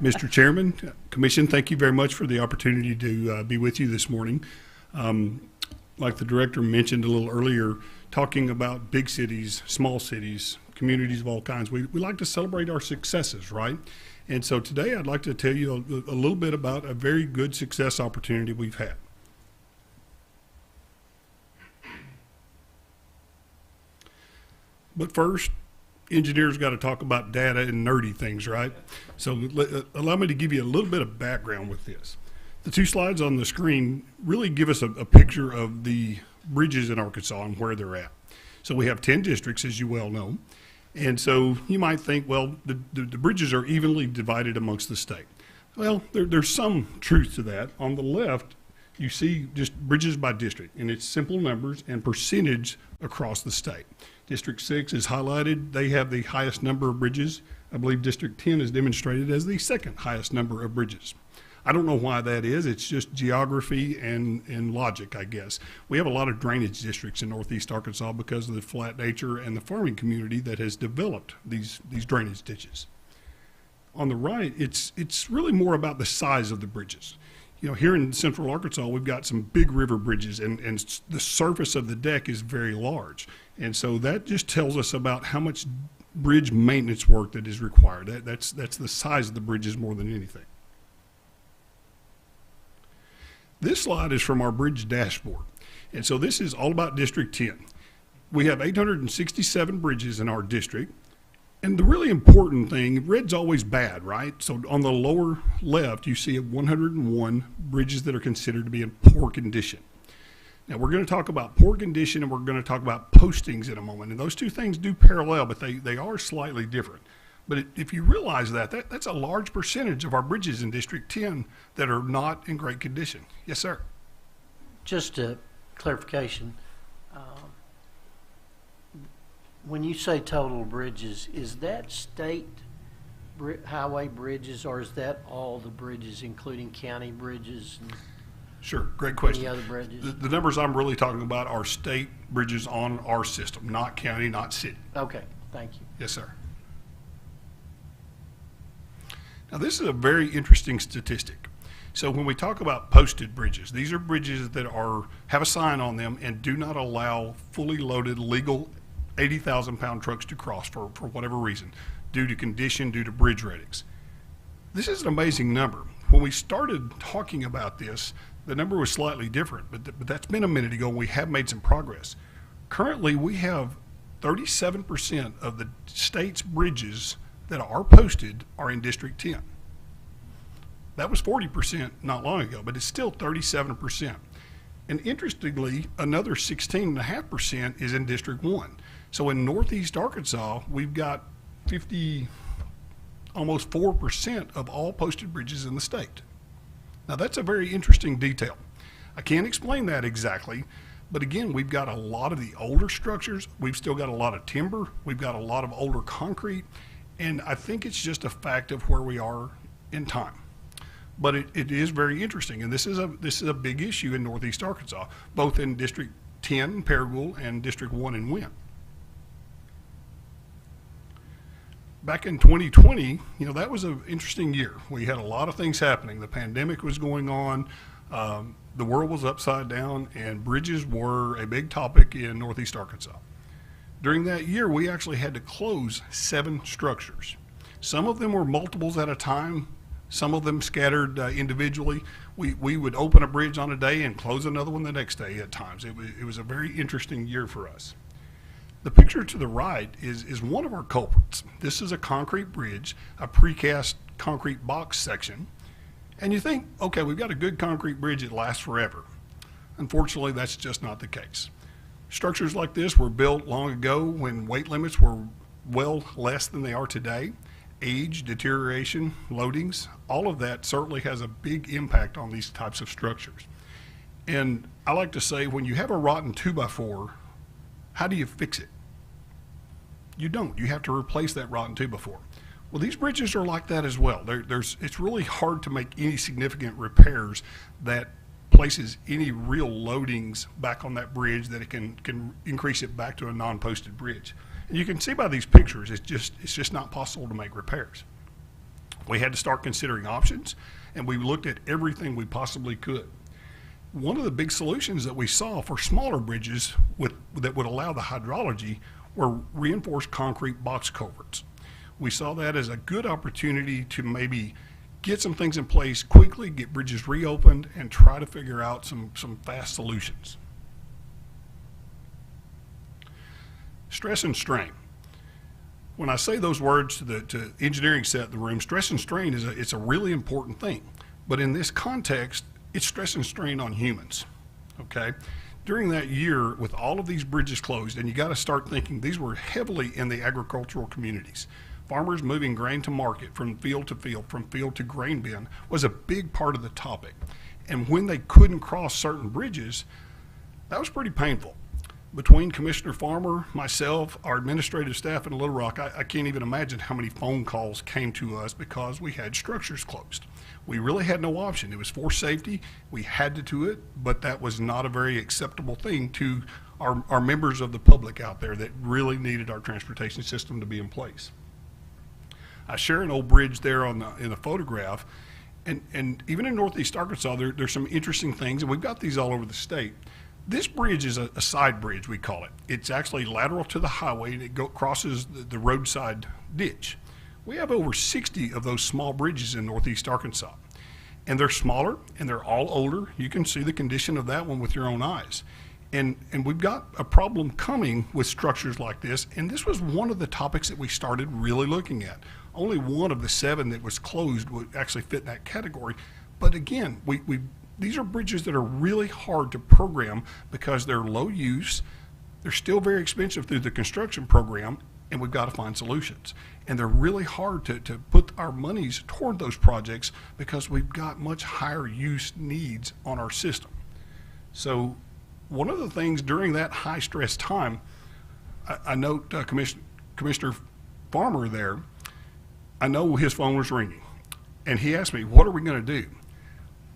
Mr. Chairman, Commission, thank you very much for the opportunity to be with you this morning. Like the director mentioned a little earlier, talking about big cities, small cities, communities of all kinds, we like to celebrate our successes, right? And so today I'd like to tell you a little bit about a very good success opportunity we've had. But first, engineers got to talk about data and nerdy things, right? So allow me to give you a little bit of background with this. The 2 slides on the screen really give us a picture of the bridges in Arkansas and where they're at. So we have 10 districts, as you well know. And so you might think, well, the bridges are evenly divided amongst the state. Well, there's some truth to that. On the left, you see just bridges by district, and it's simple numbers and percentage across the state. District 6 is highlighted. They have the highest number of bridges. I believe District 10 is demonstrated as the 2nd highest number of bridges. I don't know why that is. It's just geography and logic, I guess. We have a lot of drainage districts in northeast Arkansas because of the flat nature and the farming community that has developed these drainage ditches. On the right, it's really more about the size of the bridges. You know, here in central Arkansas, we've got some big river bridges, and the surface of the deck is very large. And so that just tells us about how much bridge maintenance work that is required. That's the size of the bridges more than anything. This slide is from our bridge dashboard. And so this is all about District 10. We have 867 bridges in our district. And the really important thing, red's always bad, right? So on the lower left, you see 101 bridges that are considered to be in poor condition. Now, we're going to talk about poor condition and we're going to talk about postings in a moment. And those 2 things do parallel, but they are slightly different. But if you realize that's a large percentage of our bridges in District 10 that are not in great condition. Yes, sir. Just a clarification. When you say total bridges, is that state highway bridges, or is that all the bridges, including county bridges and Sure, great question. any other bridges? The numbers I'm really talking about are state bridges on our system, not county, not city. Okay, thank you. Yes, sir. Now, this is a very interesting statistic. So when we talk about posted bridges, these are bridges that have a sign on them and do not allow fully loaded legal 80,000-pound trucks to cross for whatever reason, due to condition, due to bridge ratings. This is an amazing number. When we started talking about this, the number was slightly different, but that's been a minute ago, and we have made some progress. Currently, we have 37% of the state's bridges that are posted are in District 10. That was 40% not long ago, but it's still 37%. And interestingly, another 16.5% is in District 1. So in Northeast Arkansas, we've got almost 4% of all posted bridges in the state. Now that's a very interesting detail. I can't explain that exactly, but again, we've got a lot of the older structures, we've still got a lot of timber, we've got a lot of older concrete, and I think it's just a fact of where we are in time. But it is very interesting, and this is a big issue in Northeast Arkansas, both in District 10, Paragould, and District 1 in Wynn. Back in 2020, that was an interesting year. We had a lot of things happening. The pandemic was going on, the world was upside down, and bridges were a big topic in Northeast Arkansas. During that year, we actually had to close 7 structures. Some of them were multiples at a time. Some of them scattered individually. We would open a bridge on a day and close another one the next day at times. It was a very interesting year for us. The picture to the right is one of our culprits. This is a concrete bridge, a precast concrete box section. And you think, okay, we've got a good concrete bridge, it lasts forever. Unfortunately, that's just not the case. Structures like this were built long ago when weight limits were well less than they are today. Age, deterioration, loadings, all of that certainly has a big impact on these types of structures. And I like to say, when you have a rotten 2x4, how do you fix it? You don't. You have to replace that rotten 2x4. Well, these bridges are like that as well. It's really hard to make any significant repairs that places any real loadings back on that bridge that it can increase it back to a non-posted bridge. And you can see by these pictures, it's just not possible to make repairs. We had to start considering options, and we looked at everything we possibly could. One of the big solutions that we saw for smaller bridges that would allow the hydrology were reinforced concrete box culverts. We saw that as a good opportunity to maybe get some things in place quickly, get bridges reopened, and try to figure out some fast solutions. Stress and strain. When I say those words to the engineering set of the room, stress and strain it's a really important thing. But in this context, it's stress and strain on humans, okay? During that year, with all of these bridges closed, and you got to start thinking, these were heavily in the agricultural communities. Farmers moving grain to market from field to field, from field to grain bin was a big part of the topic. And when they couldn't cross certain bridges, that was pretty painful. Between Commissioner Farmer, myself, our administrative staff in Little Rock, I can't even imagine how many phone calls came to us because we had structures closed. We really had no option. It was for safety. We had to do it, but that was not a very acceptable thing to our members of the public out there that really needed our transportation system to be in place. I share an old bridge there in the photograph, and even in Northeast Arkansas, there's some interesting things, and we've got these all over the state. This bridge is a side bridge, we call it. It's actually lateral to the highway, and it crosses the roadside ditch. We have over 60 of those small bridges in Northeast Arkansas. And they're smaller, and they're all older. You can see the condition of that one with your own eyes. And we've got a problem coming with structures like this, and this was one of the topics that we started really looking at. Only one of the 7 that was closed would actually fit in that category. But again, these are bridges that are really hard to program because they're low use, they're still very expensive through the construction program, and we've got to find solutions. And they're really hard to put our monies toward those projects because we've got much higher use needs on our system. So one of the things during that high stress time, I note Commissioner Farmer there, I know his phone was ringing, and he asked me, what are we going to do?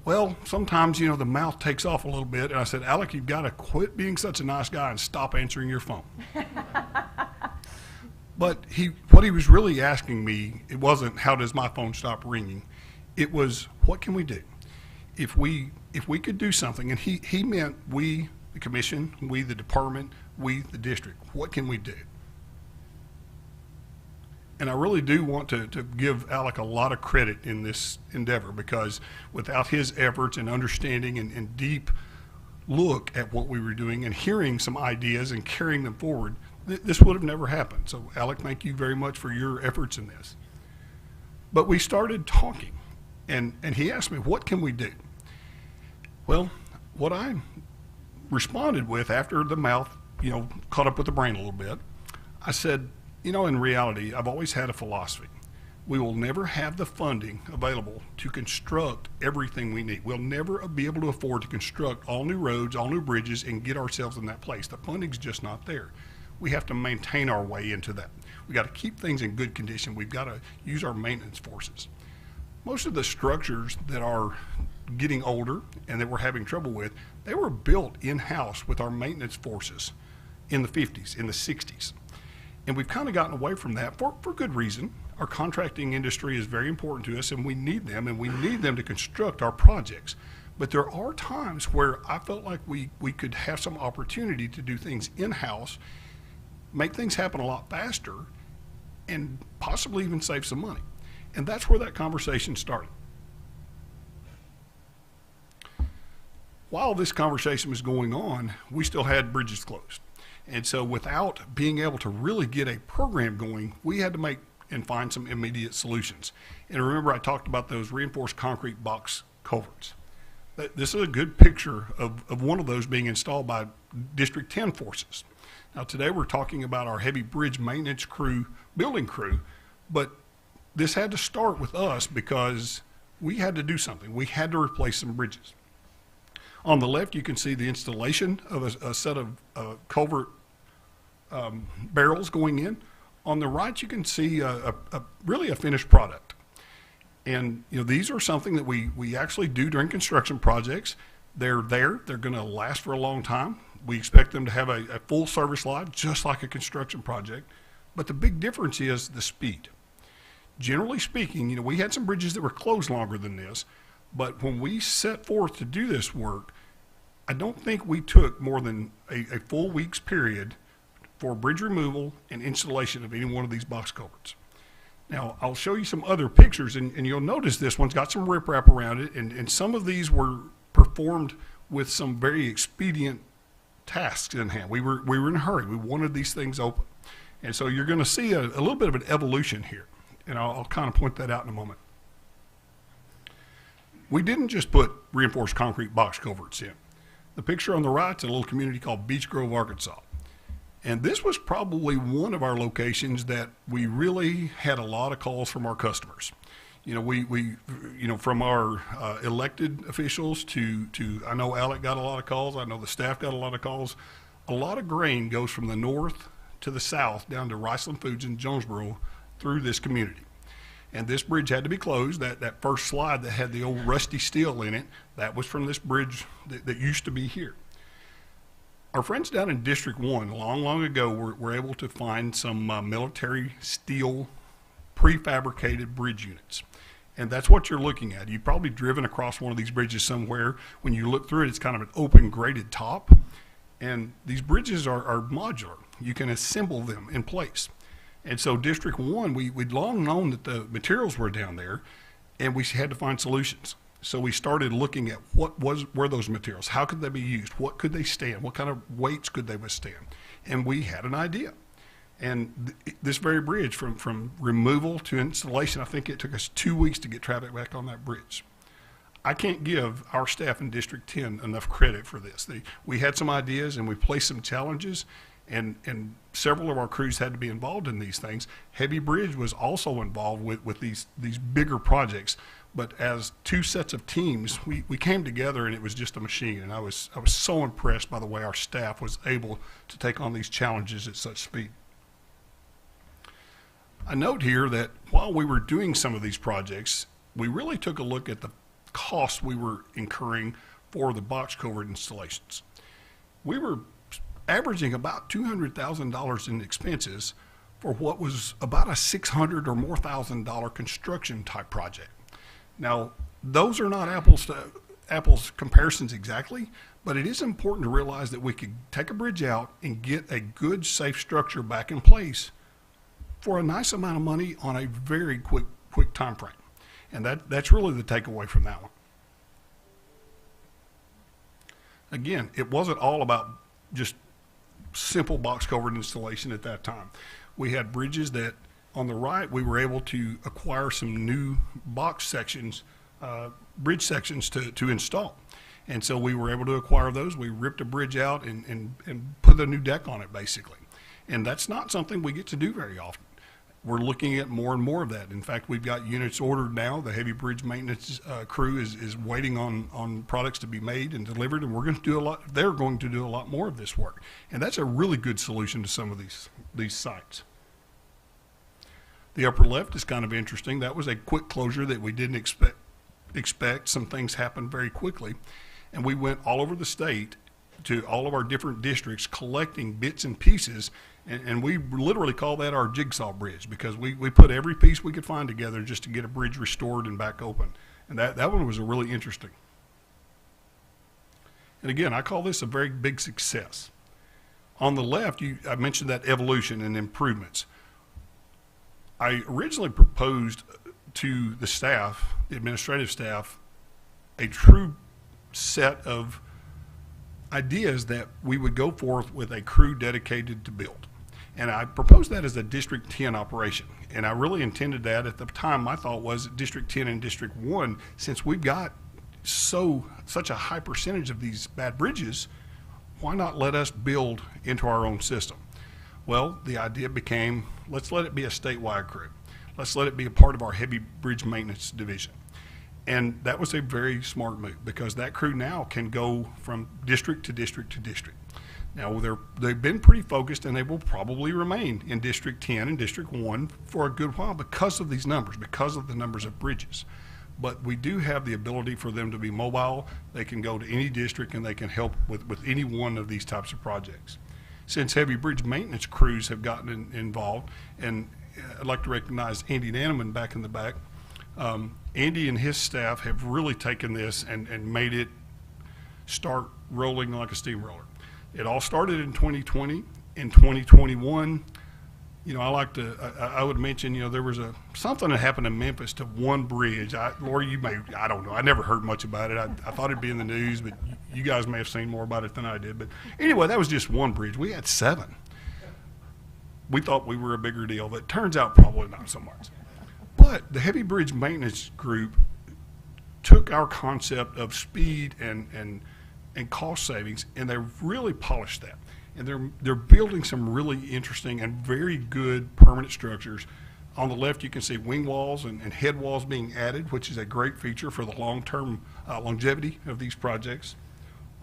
Well, sometimes, the mouth takes off a little bit, and I said, Alec, you've got to quit being such a nice guy and stop answering your phone. But what he was really asking me, it wasn't, how does my phone stop ringing? It was, what can we do? if we could do something, and he meant we, the commission, we, the department, we, the district, what can we do? And I really do want to give Alec a lot of credit in this endeavor, because without his efforts and understanding and deep look at what we were doing and hearing some ideas and carrying them forward, this would have never happened. So Alec, thank you very much for your efforts in this. But we started talking, and he asked me, what can we do? Well, what I responded with after the mouth, caught up with the brain a little bit, I said, in reality, I've always had a philosophy. We will never have the funding available to construct everything we need. We'll never be able to afford to construct all new roads, all new bridges, and get ourselves in that place. The funding's just not there. We have to maintain our way into that. We got to keep things in good condition. We've got to use our maintenance forces. Most of the structures that are getting older and that we're having trouble with, they were built in-house with our maintenance forces in the 50s, in the 60s. And we've kind of gotten away from that for good reason. Our contracting industry is very important to us, and we need them to construct our projects. But there are times where I felt like we could have some opportunity to do things in-house, make things happen a lot faster, and possibly even save some money. And that's where that conversation started. While this conversation was going on, we still had bridges closed. And so without being able to really get a program going, we had to make and find some immediate solutions. And remember, I talked about those reinforced concrete box culverts. This is a good picture of one of those being installed by District 10 forces. Now today we're talking about our heavy bridge maintenance crew, building crew, but this had to start with us because we had to do something. We had to replace some bridges. On the left, you can see the installation of a set of culvert barrels going in. On the right, you can see really a finished product. And these are something that we actually do during construction projects. They're there. They're going to last for a long time. We expect them to have a full service life, just like a construction project. But the big difference is the speed. Generally speaking, we had some bridges that were closed longer than this. But when we set forth to do this work, I don't think we took more than a full week's period for bridge removal and installation of any one of these box culverts. Now, I'll show you some other pictures, and you'll notice this one's got some riprap around it, and some of these were performed with some very expedient tasks in hand. We were in a hurry. We wanted these things open. And so you're going to see a little bit of an evolution here, and I'll kind of point that out in a moment. We didn't just put reinforced concrete box culverts in. The picture on the right is a little community called Beech Grove, Arkansas. And this was probably one of our locations that we really had a lot of calls from our customers. From our elected officials to I know Alec got a lot of calls. I know the staff got a lot of calls. A lot of grain goes from the north to the south down to Riceland Foods in Jonesboro through this community. And this bridge had to be closed. That first slide that had the old rusty steel in it, that was from this bridge that used to be here. Our friends down in District 1, long ago, were able to find some military steel prefabricated bridge units. And that's what you're looking at. You've probably driven across one of these bridges somewhere. When you look through it, it's kind of an open graded top. And these bridges are modular. You can assemble them in place. And so District 1, we'd long known that the materials were down there, and we had to find solutions. So we started looking at were those materials? How could they be used? What could they stand? What kind of weights could they withstand? And we had an idea. And this very bridge, from removal to installation, I think it took us 2 weeks to get traffic back on that bridge. I can't give our staff in District 10 enough credit for this. We had some ideas, and we placed some challenges, and several of our crews had to be involved in these things. Heavy Bridge was also involved with these bigger projects, but as two sets of teams, we came together, and it was just a machine. And I was so impressed by the way our staff was able to take on these challenges at such speed. I note here that while we were doing some of these projects, we really took a look at the costs we were incurring for the box culvert installations. We were averaging about $200,000 in expenses for what was about a $600,000 or more construction type project. Now, those are not apples to apples comparisons exactly, but it is important to realize that we could take a bridge out and get a good, safe structure back in place for a nice amount of money on a very quick time frame. And that's really the takeaway from that one. Again, it wasn't all about just simple box culvert installation at that time. We had bridges that on the right, we were able to acquire some new box sections, bridge sections to install. And so we were able to acquire those. We ripped a bridge out and put a new deck on it, basically. And that's not something we get to do very often. We're looking at more and more of that. In fact, we've got units ordered now. The heavy bridge maintenance crew is waiting on products to be made and delivered, and we're going to do a lot. They're going to do a lot more of this work, and that's a really good solution to some of these sites. The upper left is kind of interesting. That was a quick closure that we didn't expect. Some things happened very quickly, and we went all over the state to all of our different districts collecting bits and pieces. And we literally call that our jigsaw bridge, because we put every piece we could find together just to get a bridge restored and back open. And that one was really interesting. And again, I call this a very big success. On the left, I mentioned that evolution and improvements. I originally proposed to the staff, the administrative staff, a true set of ideas that we would go forth with a crew dedicated to build. And I proposed that as a District 10 operation. And I really intended that. At the time, my thought was District 10 and District 1, since we've got such a high percentage of these bad bridges, why not let us build into our own system? Well, the idea became, let's let it be a statewide crew. Let's let it be a part of our heavy bridge maintenance division. And that was a very smart move, because that crew now can go from district to district to district. Now, they've been pretty focused, and they will probably remain in District 10 and District 1 for a good while because of these numbers, because of the numbers of bridges. But we do have the ability for them to be mobile. They can go to any district, and they can help with any one of these types of projects. Since heavy bridge maintenance crews have gotten involved, and I'd like to recognize Andy Nanneman back in the back. Andy and his staff have really taken this and made it start rolling like a steamroller. It all started in 2020. In 2021, I would mention, there was something that happened in Memphis to one bridge. Lori, I don't know. I never heard much about it. I thought it'd be in the news, but you guys may have seen more about it than I did. But anyway, that was just one bridge. We had 7. We thought we were a bigger deal, but it turns out probably not so much. But the heavy bridge maintenance group took our concept of speed and cost savings, and they really polished that. And they're building some really interesting and very good permanent structures. On the left, you can see wing walls and head walls being added, which is a great feature for the long-term longevity of these projects.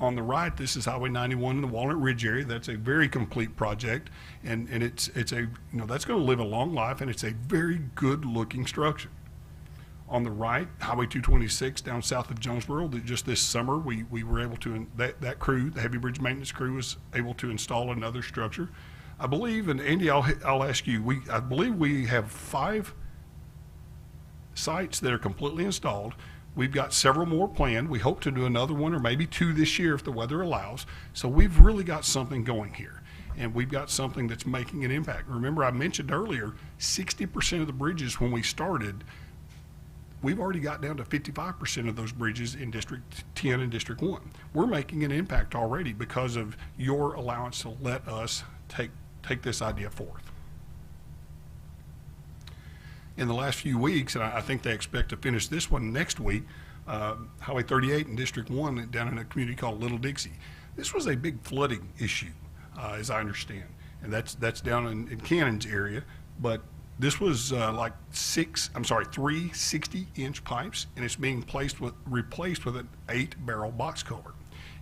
On the right, this is Highway 91 in the Walnut Ridge area. That's a very complete project, and it's a that's going to live a long life, and it's a very good-looking structure. On the right, Highway 226 down south of Jonesboro, just this summer, we were able to, that crew, the heavy bridge maintenance crew, was able to install another structure. I believe, and Andy, I'll ask you, I believe we have 5 sites that are completely installed. We've got several more planned. We hope to do another one or maybe 2 this year if the weather allows. So we've really got something going here, and we've got something that's making an impact. Remember, I mentioned earlier, 60% of the bridges when we started, we've already got down to 55% of those bridges in District 10 and District 1. We're making an impact already because of your allowance to let us take this idea forth. In the last few weeks, and I think they expect to finish this one next week, Highway 38 in District 1 down in a community called Little Dixie. This was a big flooding issue, as I understand, and that's down in Cannon's area, but this was 3 60-inch pipes, and it's being replaced with an 8-barrel box culvert.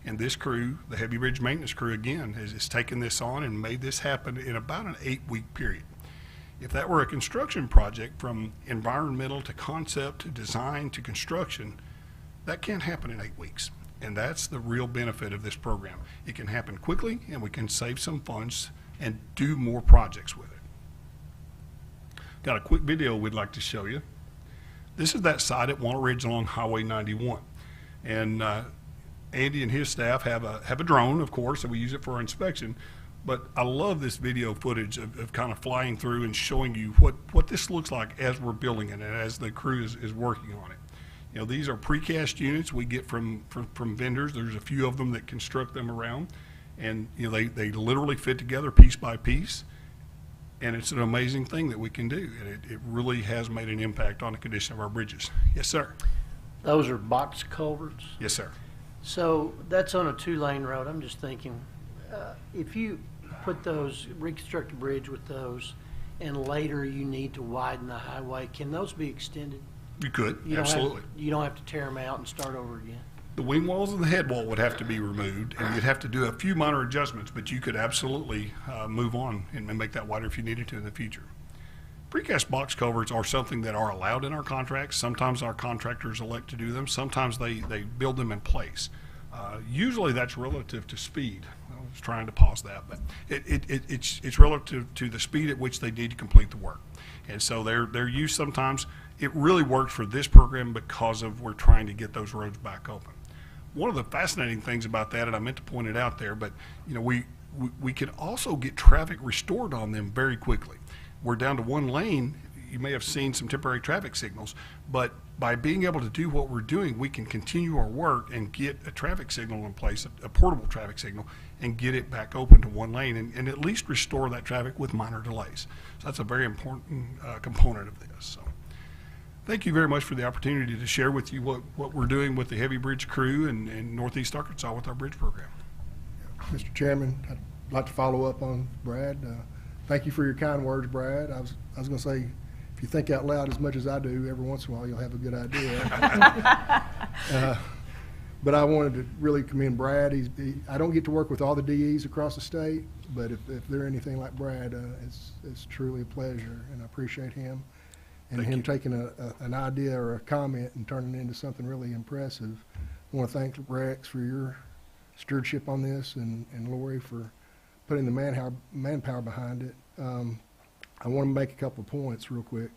And this crew, the heavy bridge maintenance crew, again, has taken this on and made this happen in about an 8-week period. If that were a construction project, from environmental to concept to design to construction, that can't happen in 8 weeks. And that's the real benefit of this program. It can happen quickly, and we can save some funds and do more projects with it. Got a quick video we'd like to show you. This is that site at Walnut Ridge along Highway 91. And Andy and his staff have a drone, of course, and we use it for our inspection. But I love this video footage of kind of flying through and showing you what this looks like as we're building it and as the crew is working on it. You know, these are precast units we get from vendors. There's a few of them that construct them around, and you know they literally fit together piece by piece. And it's an amazing thing that we can do, and it really has made an impact on the condition of our bridges. Yes, sir. Those are box culverts. Yes, sir. So that's on a 2-lane road. I'm just thinking, if you put those, reconstruct a bridge with those, and later you need to widen the highway, can those be extended? You could, You don't have- absolutely. You don't have to tear them out and start over again? The wing walls and the head wall would have to be removed, and you'd have to do a few minor adjustments, but you could absolutely move on and make that wider if you needed to in the future. Precast box culverts are something that are allowed in our contracts. Sometimes our contractors elect to do them. Sometimes they build them in place. Usually that's relative to speed. I was trying to pause that, but it's relative to the speed at which they need to complete the work. And so they're used sometimes. It really works for this program because of we're trying to get those roads back open. One of the fascinating things about that, and I meant to point it out there, but you know, we can also get traffic restored on them very quickly. We're down to 1 lane. You may have seen some temporary traffic signals, but by being able to do what we're doing, we can continue our work and get a traffic signal in place, a portable traffic signal, and get it back open to 1 lane and at least restore that traffic with minor delays. So that's a very important component of this. So thank you very much for the opportunity to share with you what we're doing with the Heavy Bridge crew in Northeast Arkansas with our bridge program. Mr. Chairman, I'd like to follow up on Brad. Thank you for your kind words, Brad. I was going to say, if you think out loud as much as I do, every once in a while you'll have a good idea. But I wanted to really commend Brad. I don't get to work with all the DEs across the state, but if they're anything like Brad, it's truly a pleasure, and I appreciate him. And him taking an idea or a comment and turning it into something really impressive. I want to thank Rex for your stewardship on this, and Lori for putting the manpower behind it. I want to make a couple of points real quick.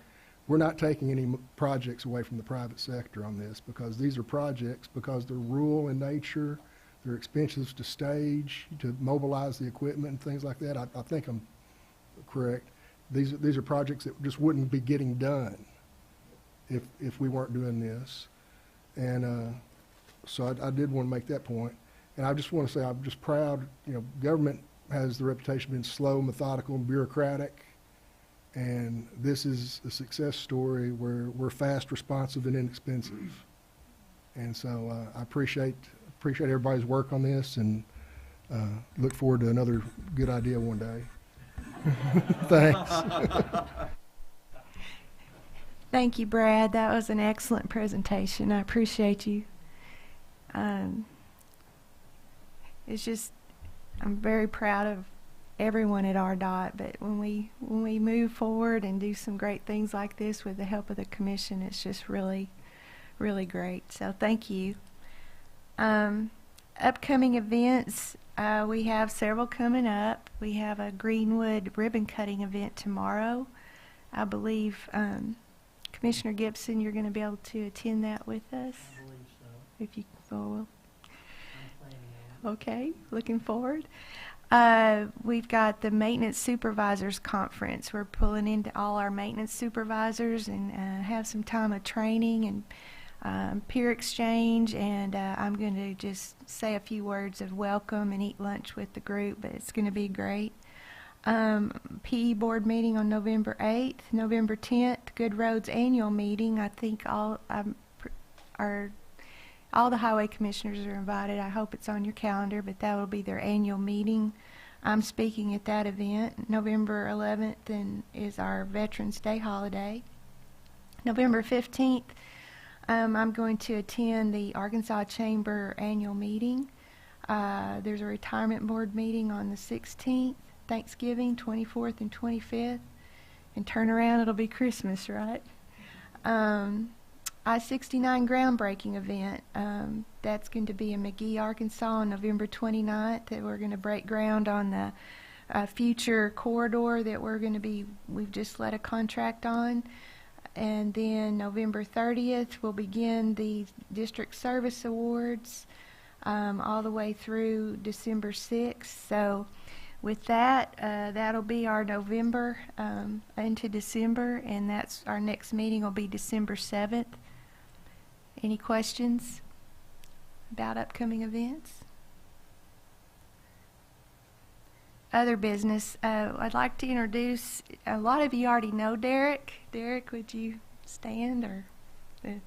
We're not taking any projects away from the private sector on this, because these are projects, because they're rural in nature, they're expensive to stage, to mobilize the equipment and things like that. I think I'm correct. These are projects that just wouldn't be getting done if we weren't doing this. And so I did want to make that point. And I just want to say I'm just proud. You know, government has the reputation of being slow, methodical, and bureaucratic. And this is a success story where we're fast, responsive, and inexpensive. And so I appreciate everybody's work on this, and look forward to another good idea one day. Thanks. Thank you, Brad. That was an excellent presentation. I appreciate you. It's just, I'm very proud of everyone at RDOT, but when we move forward and do some great things like this with the help of the commission, it's just really, really great. So thank you. Upcoming events, we have several coming up. We have a Greenwood ribbon cutting event tomorrow. I believe, Commissioner Gibson, you're going to be able to attend that with us? I believe so. If you go. I'm planning on it. Okay, looking forward. We've got the Maintenance Supervisors Conference. We're pulling into all our maintenance supervisors and have some time of training and peer exchange, and I'm going to just say a few words of welcome and eat lunch with the group, but it's going to be great. PE board meeting on November 8th. November 10th, Good Roads annual meeting. I think all the highway commissioners are invited. I hope it's on your calendar, but that will be their annual meeting. I'm speaking at that event. November 11th and is our Veterans Day holiday. November 15th, I'm going to attend the Arkansas Chamber annual meeting. There's a retirement board meeting on the 16th, Thanksgiving, 24th and 25th. And turn around, it'll be Christmas, right? I-69 groundbreaking event. That's going to be in McGee, Arkansas on November 29th. We're going to break ground on the future corridor that we've just let a contract on. and then November 30th, we'll begin the District Service Awards all the way through December 6th. So with that, that'll be our November into December, and that's our next meeting will be December 7th. Any questions about upcoming events? Other business, I'd like to introduce, a lot of you already know Derek. Derek, would you stand? Or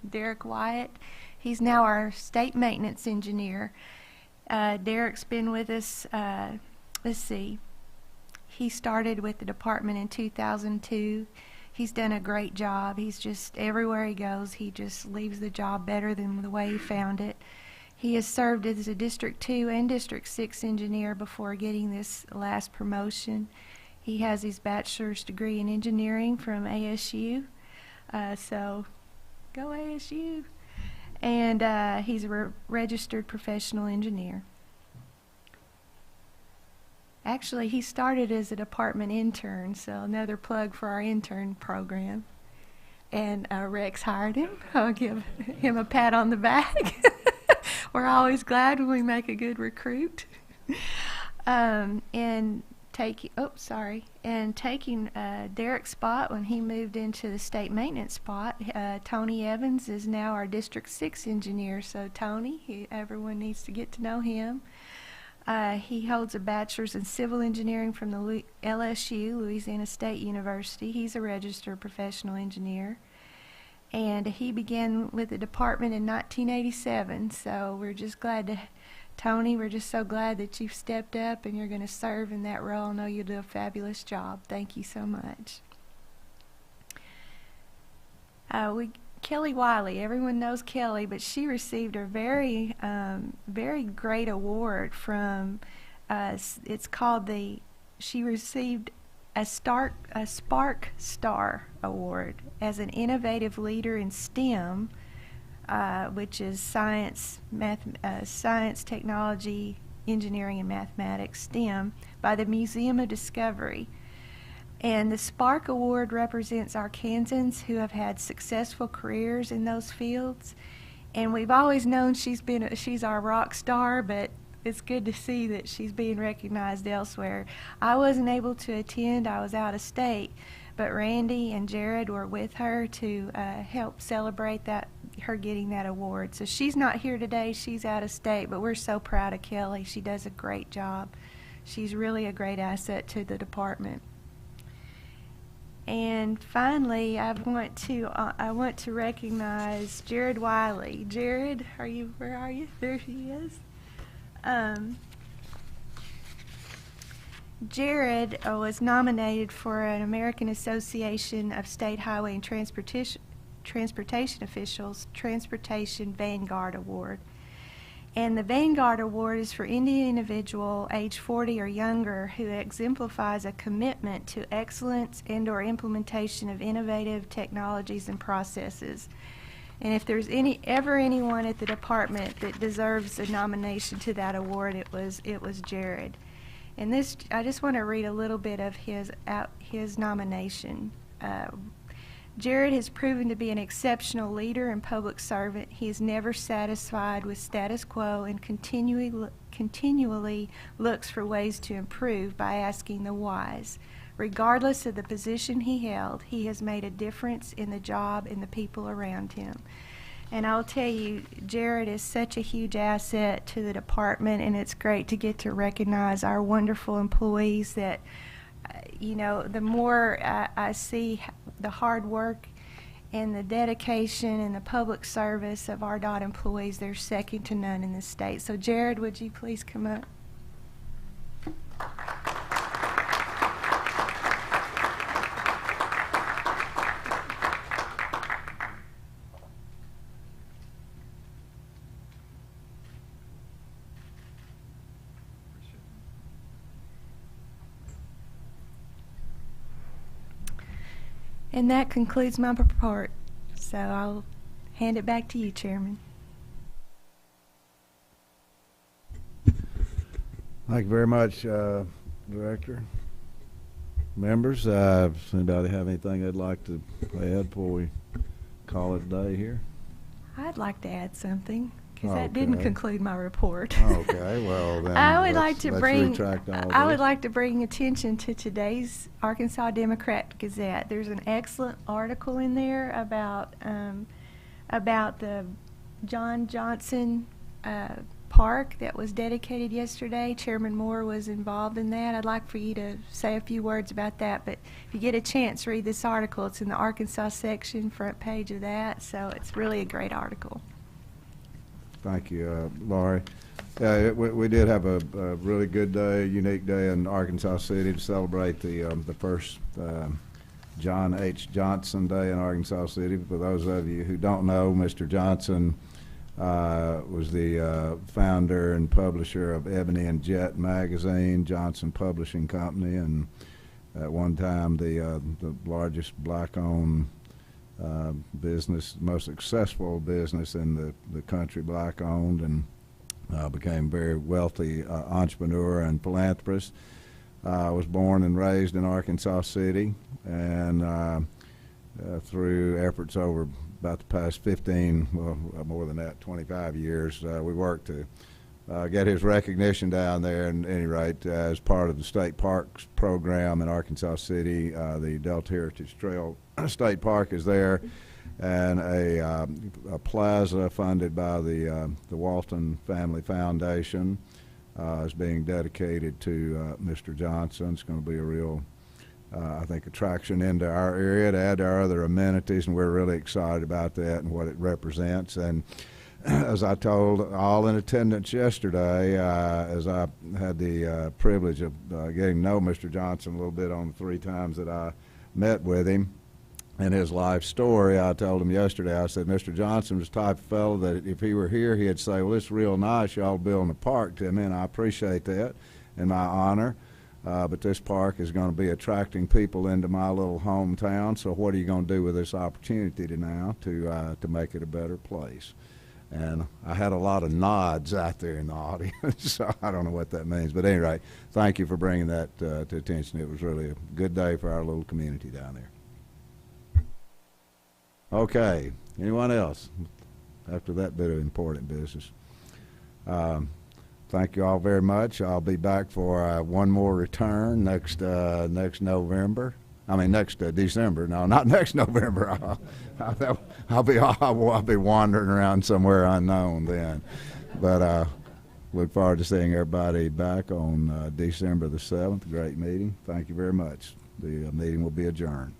Derek Wyatt. He's now our state maintenance engineer. Derek's been with us, let's see, he started with the department in 2002. He's done a great job. He's just, everywhere he goes, he just leaves the job better than the way he found it. He has served as a District 2 and District 6 engineer before getting this last promotion. He has his bachelor's degree in engineering from ASU, so go ASU. And he's a registered professional engineer. Actually, he started as a department intern, so another plug for our intern program. And Rex hired him. I'll give him a pat on the back. We're always glad when we make a good recruit. And taking Derek's spot when he moved into the state maintenance spot, Tony Evans is now our District 6 engineer. So Tony, everyone needs to get to know him. He holds a bachelor's in civil engineering from the LSU, Louisiana State University. He's a registered professional engineer. And he began with the department in 1987, so we're just glad to, Tony, we're just so glad that you've stepped up and you're going to serve in that role. I know you'll do a fabulous job. Thank you so much. Kelly Wiley, everyone knows Kelly, but she received a very, very great award from, it's called she received a Spark Star Award as an innovative leader in STEM, which is science, technology, engineering, and mathematics, STEM, by the Museum of Discovery. And the Spark Award represents Arkansans who have had successful careers in those fields. And we've always known she's our rock star, but it's good to see that she's being recognized elsewhere. I wasn't able to attend. I was out of state, but Randy and Jared were with her to help celebrate her getting that award. So she's not here today. She's out of state, but we're so proud of Kelly. She does a great job. She's really a great asset to the department. And finally, I want to recognize Jared Wiley. Jared, where are you? There he is. Jared was nominated for an American Association of State Highway and Transportation Officials Transportation Vanguard Award. And the Vanguard Award is for any individual age 40 or younger who exemplifies a commitment to excellence and/or implementation of innovative technologies and processes. And if there's ever anyone at the department that deserves a nomination to that award, it was Jared. And this, I just want to read a little bit of his nomination. Jared has proven to be an exceptional leader and public servant. He is never satisfied with status quo and continually looks for ways to improve by asking the whys. Regardless of the position he held, he has made a difference in the job and the people around him. And I'll tell you, Jared is such a huge asset to the department, and it's great to get to recognize our wonderful employees that, the more I see the hard work and the dedication and the public service of our DOT employees, they're second to none in the state. So Jared, would you please come up? And that concludes my report. So I'll hand it back to you, Chairman. Thank you very much, Director. Members, does anybody have anything they'd like to add before we call it a day here? I'd like to add something, because that didn't Okay. conclude my report. Okay, well then, I would let's- like to let's bring, retract all I would this. like to bring attention to today's Arkansas Democrat Gazette. There's an excellent article in there about the John Johnson park that was dedicated yesterday. Chairman Moore was involved in that. I'd like for you to say a few words about that, but if you get a chance, read this article. It's in the Arkansas section, front page of that, so it's really a great article. Thank you, Laurie. We did have a really good day, unique day in Arkansas City to celebrate the first John H. Johnson Day in Arkansas City. For those of you who don't know, Mr. Johnson was the founder and publisher of Ebony and Jet magazine, Johnson Publishing Company, and at one time the largest black-owned business, most successful business in the country, black-owned, and became a very wealthy entrepreneur and philanthropist. Was born and raised in Arkansas City, and through efforts over about the past 15, well, more than that, 25 years, we worked to get his recognition down there. And at any rate, as part of the state parks program in Arkansas City, the Delta Heritage Trail State Park is there, and a plaza funded by the Walton Family Foundation is being dedicated to Mr. Johnson. It's going to be a real, I think, attraction into our area to add to our other amenities, and we're really excited about that and what it represents. And as I told all in attendance yesterday, as I had the privilege of getting to know Mr. Johnson a little bit on the 3 times that I met with him and his life story, I told him yesterday, I said, Mr. Johnson was the type of fellow that if he were here, he'd say, well, it's real nice y'all building a park to me, and I appreciate that in my honor. But this park is going to be attracting people into my little hometown, so what are you going to do with this opportunity now to make it a better place? And I had a lot of nods out there in the audience, so I don't know what that means. But anyway, thank you for bringing that to attention. It was really a good day for our little community down there. Okay, anyone else after that bit of important business? Thank you all very much. I'll be back for one more return next November. I mean next December. No, not next November. I'll be wandering around somewhere unknown then. But look forward to seeing everybody back on December the 7th. Great meeting. Thank you very much. The meeting will be adjourned.